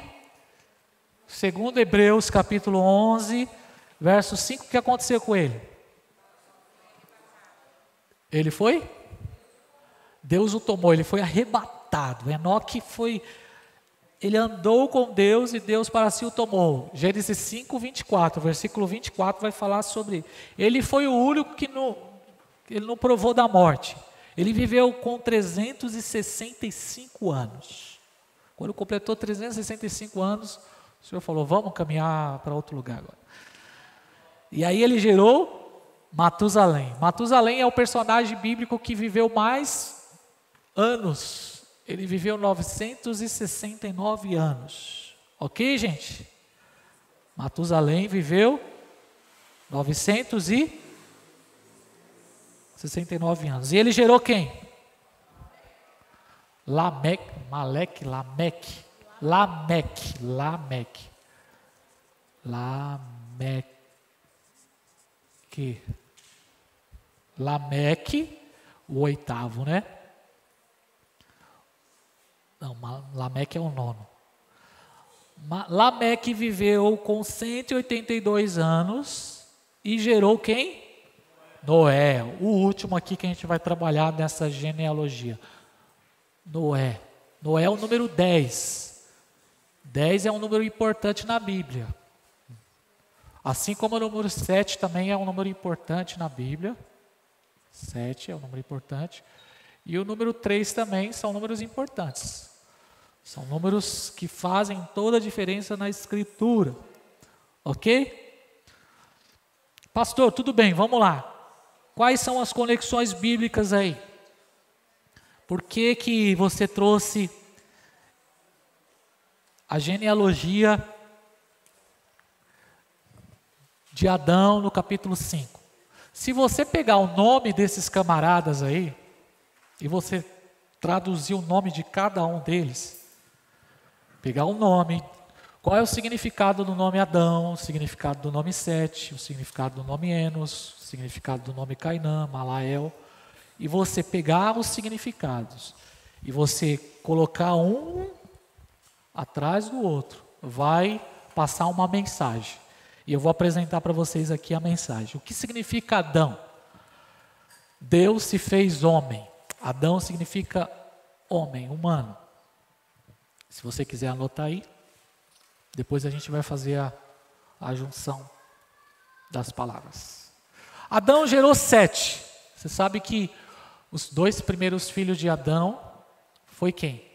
segundo Hebreus capítulo 11, verso 5, o que aconteceu com ele? Ele foi? Deus o tomou, ele foi arrebatado. Enoque ele andou com Deus e Deus para si o tomou. Gênesis 5, 24, versículo 24 vai falar sobre ele foi o único que ele não provou da morte. Ele viveu com 365 anos. Quando completou 365 anos, o Senhor falou, vamos caminhar para outro lugar agora. E aí ele gerou Matusalém. Matusalém é o personagem bíblico que viveu mais anos. Ele viveu 969 anos. Ok, gente? Matusalém viveu 969 anos. E ele gerou quem? Lameque. Lameque, o oitavo, né? Não, Lameque é o nono. Lameque viveu com 182 anos e gerou quem? Noé, o último aqui que a gente vai trabalhar nessa genealogia. Noé é o número 10. 10 é um número importante na Bíblia. Assim como o número 7 também é um número importante na Bíblia. 7 é um número importante. E o número 3 também são números importantes. São números que fazem toda a diferença na Escritura. Ok? Pastor, tudo bem, vamos lá. Quais são as conexões bíblicas aí? Por que você trouxe a genealogia de Adão no capítulo 5? Se você pegar o nome desses camaradas aí, e você traduzir o nome de cada um deles, pegar o nome, qual é o significado do nome Adão, o significado do nome Sete, o significado do nome Enos, o significado do nome Cainã, Malael, e você pegar os significados, e você colocar um atrás do outro, vai passar uma mensagem. E eu vou apresentar para vocês aqui a mensagem. O que significa Adão? Deus se fez homem. Adão significa homem, humano. Se você quiser anotar aí, depois a gente vai fazer a junção das palavras. Adão gerou Sete. Você sabe que os 2 primeiros filhos de Adão foi quem?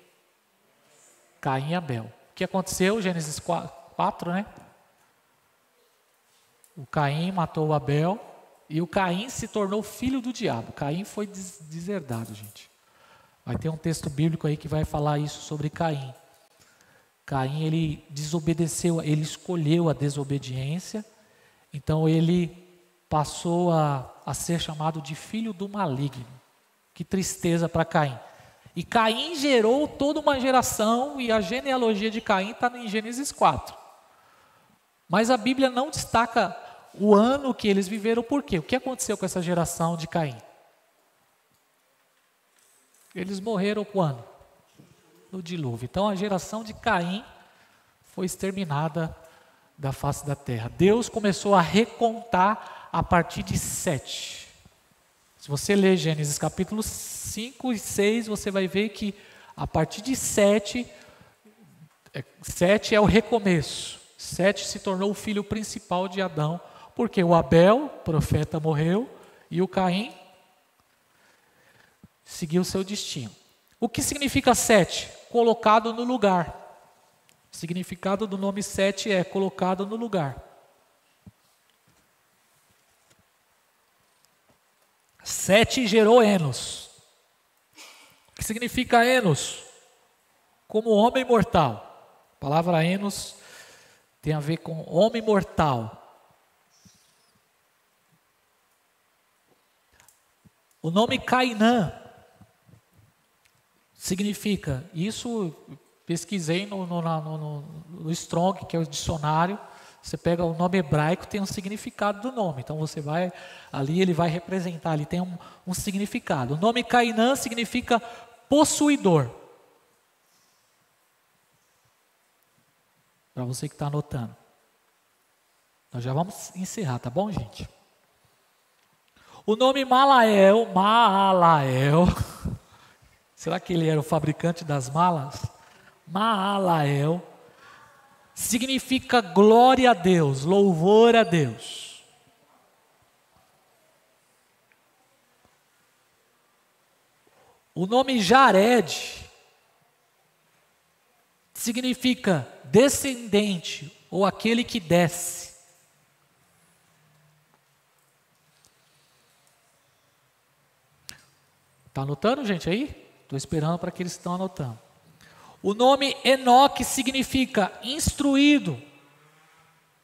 Caim e Abel. O que aconteceu? Gênesis 4, né? O Caim matou o Abel e o Caim se tornou filho do diabo. Caim foi deserdado, gente. Vai ter um texto bíblico aí que vai falar isso sobre Caim. Caim, ele desobedeceu, ele escolheu a desobediência, então ele passou a ser chamado de filho do maligno. Que tristeza para Caim. E Caim gerou toda uma geração, e a genealogia de Caim está em Gênesis 4. Mas a Bíblia não destaca o ano que eles viveram, por quê? O que aconteceu com essa geração de Caim? Eles morreram quando? No dilúvio. Então a geração de Caim foi exterminada da face da terra. Deus começou a recontar a partir de 7. Se você ler Gênesis capítulo 5 e 6, você vai ver que a partir de 7 é o recomeço. 7 se tornou o filho principal de Adão, porque o Abel, profeta, morreu, e o Caim seguiu seu destino. O que significa 7? Colocado no lugar. O significado do nome 7 é colocado no lugar. 7 gerou Enos. O que significa Enos? Como homem mortal. A palavra Enos tem a ver com homem mortal. O nome Cainã significa, isso pesquisei no Strong, que é o dicionário. Você pega o nome hebraico, tem um significado do nome. Então você vai ali, ele vai representar, ali tem um significado. O nome Cainã significa possuidor. Para você que está anotando. Nós já vamos encerrar, tá bom, gente? O nome Malael, será que ele era o fabricante das malas? Malael significa glória a Deus, louvor a Deus. O nome Jared significa descendente ou aquele que desce. Está anotando, gente, aí? Estou esperando para que eles estão anotando. O nome Enoque significa instruído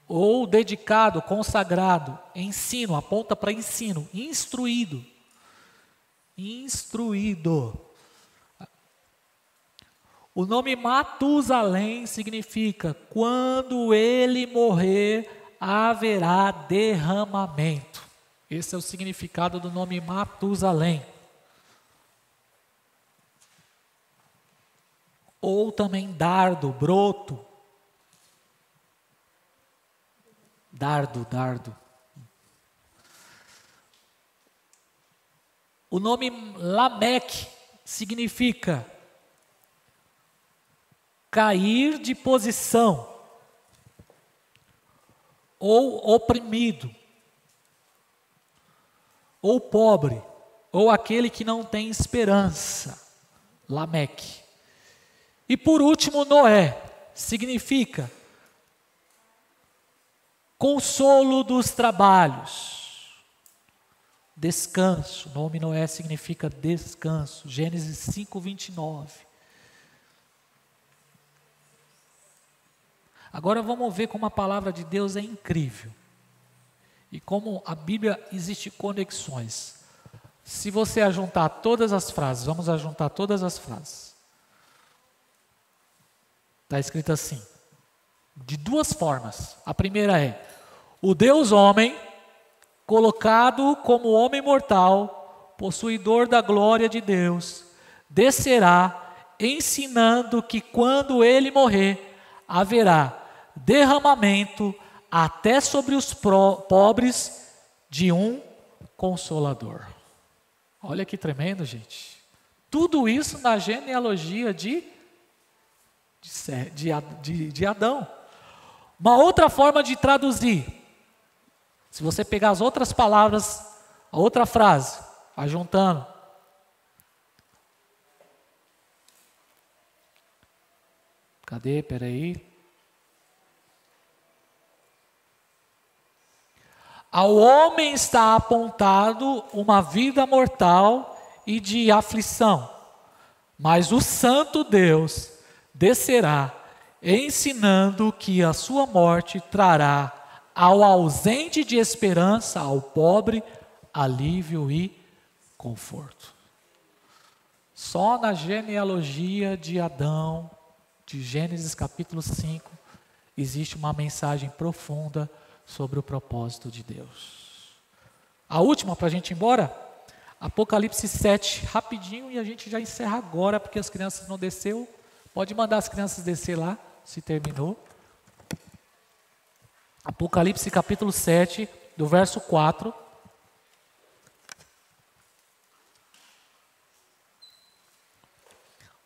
ou dedicado, consagrado, ensino, aponta para ensino, instruído. Instruído. O nome Matusalém significa quando ele morrer haverá derramamento. Esse é o significado do nome Matusalém. Ou também dardo, broto. Dardo. O nome Lameque significa cair de posição, ou oprimido, ou pobre, ou aquele que não tem esperança. Lameque. E por último, Noé significa consolo dos trabalhos, descanso. O nome Noé significa descanso. Gênesis 5:29. Agora vamos ver como a palavra de Deus é incrível. E como a Bíblia existe conexões. Se você ajuntar todas as frases, vamos ajuntar todas as frases. Está escrito assim, de duas formas. A primeira é, o Deus homem, colocado como homem mortal, possuidor da glória de Deus, descerá, ensinando que quando ele morrer, haverá derramamento até sobre os pobres de um consolador. Olha que tremendo, gente. Tudo isso na genealogia de Adão. Uma outra forma de traduzir, se você pegar as outras palavras, a outra frase, ajuntando. Cadê? Peraí. Ao homem está apontado uma vida mortal e de aflição, mas o Santo Deus descerá, ensinando que a sua morte trará ao ausente de esperança, ao pobre, alívio e conforto. Só na genealogia de Adão, de Gênesis capítulo 5, existe uma mensagem profunda sobre o propósito de Deus. A última, para a gente ir embora, Apocalipse 7, rapidinho, e a gente já encerra agora, porque as crianças não desceu. Pode mandar as crianças descer lá, se terminou. Apocalipse capítulo 7, do verso 4.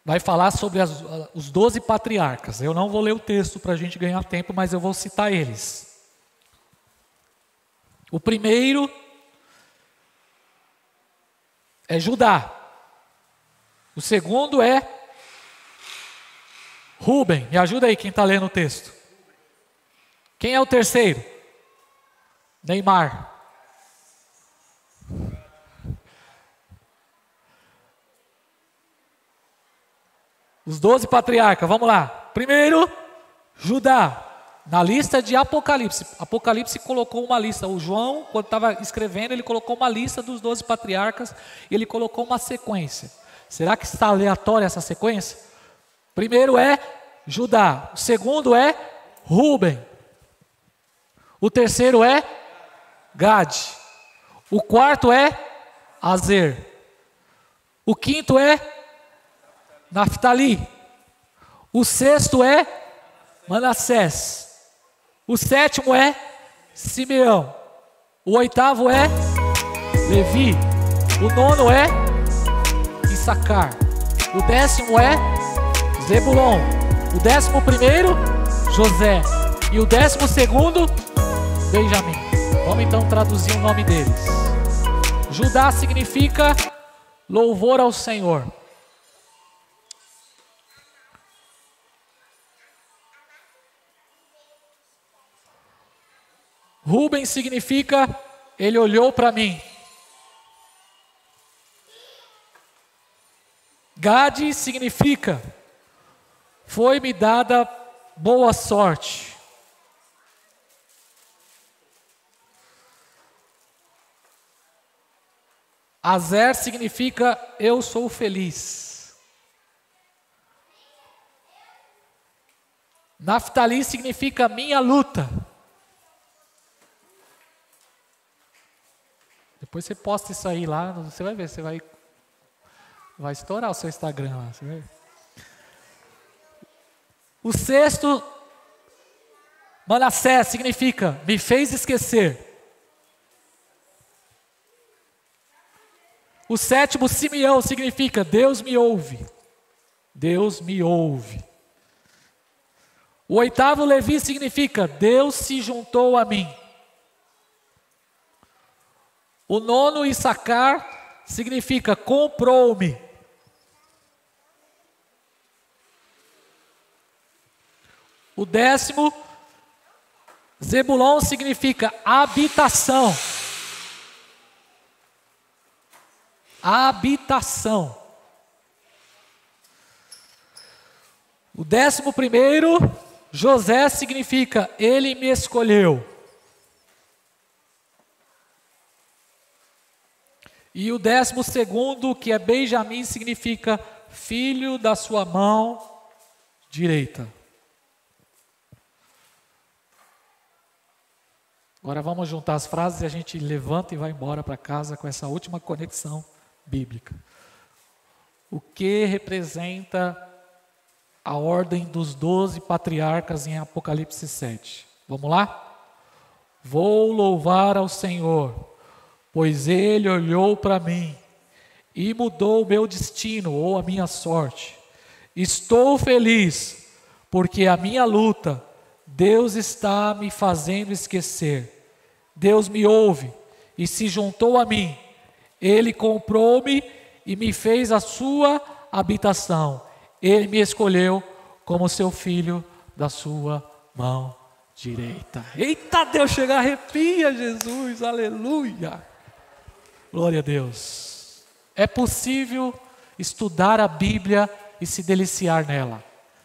Vai falar sobre os 12 patriarcas. Eu não vou ler o texto para a gente ganhar tempo, mas eu vou citar eles. O primeiro é Judá. O segundo é Rubem. Me ajuda aí quem está lendo o texto. Quem é o terceiro? Neymar. Os 12 patriarcas, vamos lá. Primeiro, Judá. Na lista de Apocalipse. Apocalipse colocou uma lista. O João, quando estava escrevendo, ele colocou uma lista dos 12 patriarcas e ele colocou uma sequência. Será que está aleatória essa sequência? Primeiro é Judá. O segundo é Rubem. O terceiro é Gade. O quarto é Azer. O quinto é Naftali. O sexto é Manassés. O sétimo é Simeão. O oitavo é Levi. O nono é Issacar. O décimo é Zebulon. O 11º, José. E o 12º, Benjamim. Vamos então traduzir o nome deles. Judá significa louvor ao Senhor. Rubem significa ele olhou para mim. Gade significa foi-me dada boa sorte. Azer significa eu sou feliz. Naftali significa minha luta. Depois você posta isso aí lá, você vai ver, você vai estourar o seu Instagram lá, você vai ver. O sexto, Manassés, significa me fez esquecer. O sétimo, Simeão, significa Deus me ouve. Deus me ouve. O oitavo, Levi, significa Deus se juntou a mim. O nono, Issacar, significa comprou-me. O décimo, Zebulon, significa habitação. Habitação. O 11º, José, significa ele me escolheu. E o 12º, que é Benjamim, significa filho da sua mão direita. Agora vamos juntar as frases e a gente levanta e vai embora para casa com essa última conexão bíblica. O que representa a ordem dos 12 patriarcas em Apocalipse 7? Vamos lá? Vou louvar ao Senhor, pois Ele olhou para mim e mudou o meu destino ou a minha sorte. Estou feliz, porque a minha luta, Deus está me fazendo esquecer. Deus me ouve e se juntou a mim. Ele comprou-me e me fez a sua habitação. Ele me escolheu como seu filho da sua mão direita. Eita, Deus, chega, arrepia, Jesus, aleluia. Glória a Deus. É possível estudar a Bíblia e se deliciar nela.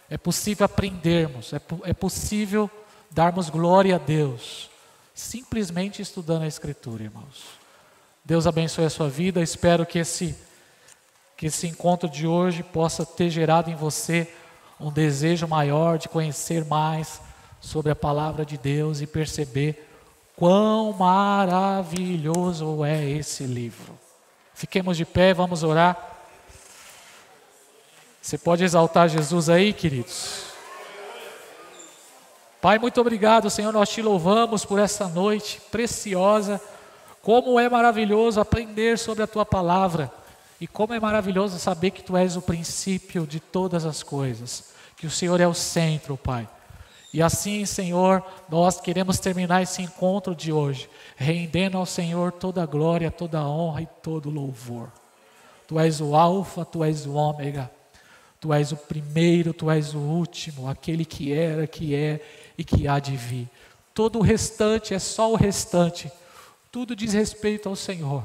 É possível aprendermos, é possível darmos glória a Deus, simplesmente estudando a Escritura, irmãos. Deus abençoe a sua vida. Espero que esse encontro de hoje possa ter gerado em você um desejo maior de conhecer mais sobre a palavra de Deus e perceber quão maravilhoso é esse livro. Fiquemos de pé, vamos orar. Você pode exaltar Jesus aí, queridos? Pai, muito obrigado, Senhor, nós te louvamos por essa noite preciosa. Como é maravilhoso aprender sobre a tua palavra. E como é maravilhoso saber que tu és o princípio de todas as coisas. Que o Senhor é o centro, Pai. E assim, Senhor, nós queremos terminar esse encontro de hoje, rendendo ao Senhor toda a glória, toda a honra e todo o louvor. Tu és o Alfa, tu és o Ômega. Tu és o primeiro, tu és o último, aquele que era, que é e que há de vir. Todo o restante é só o restante. Tudo diz respeito ao Senhor.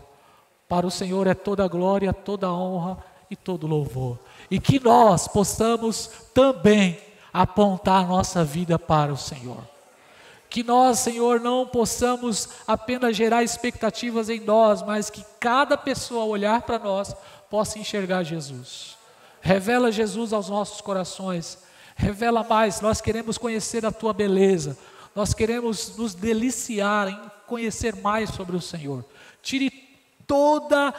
Para o Senhor é toda a glória, toda a honra e todo o louvor. E que nós possamos também apontar a nossa vida para o Senhor. Que nós, Senhor, não possamos apenas gerar expectativas em nós, mas que cada pessoa olhar para nós possa enxergar Jesus. Revela Jesus aos nossos corações. Revela mais, nós queremos conhecer a tua beleza. Nós queremos nos deliciar em conhecer mais sobre o Senhor. Tire toda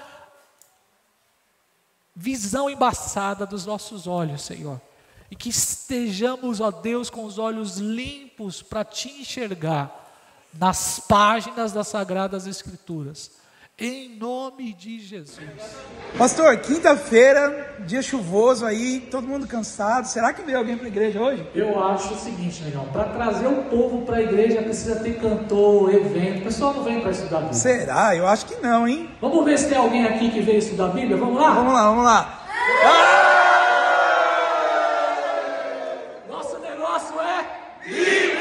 visão embaçada dos nossos olhos, Senhor. E que estejamos, ó Deus, com os olhos limpos para te enxergar nas páginas das Sagradas Escrituras. Em nome de Jesus. Pastor, quinta-feira, dia chuvoso aí, todo mundo cansado. Será que veio alguém para a igreja hoje? Eu acho o seguinte, negão, para trazer o povo para a igreja precisa ter cantor, evento. O pessoal não vem para estudar a Bíblia. Será? Eu acho que não, hein? Vamos ver se tem alguém aqui que veio estudar a Bíblia? Vamos lá? Vamos lá, vamos lá. Nosso negócio é... Bíblia!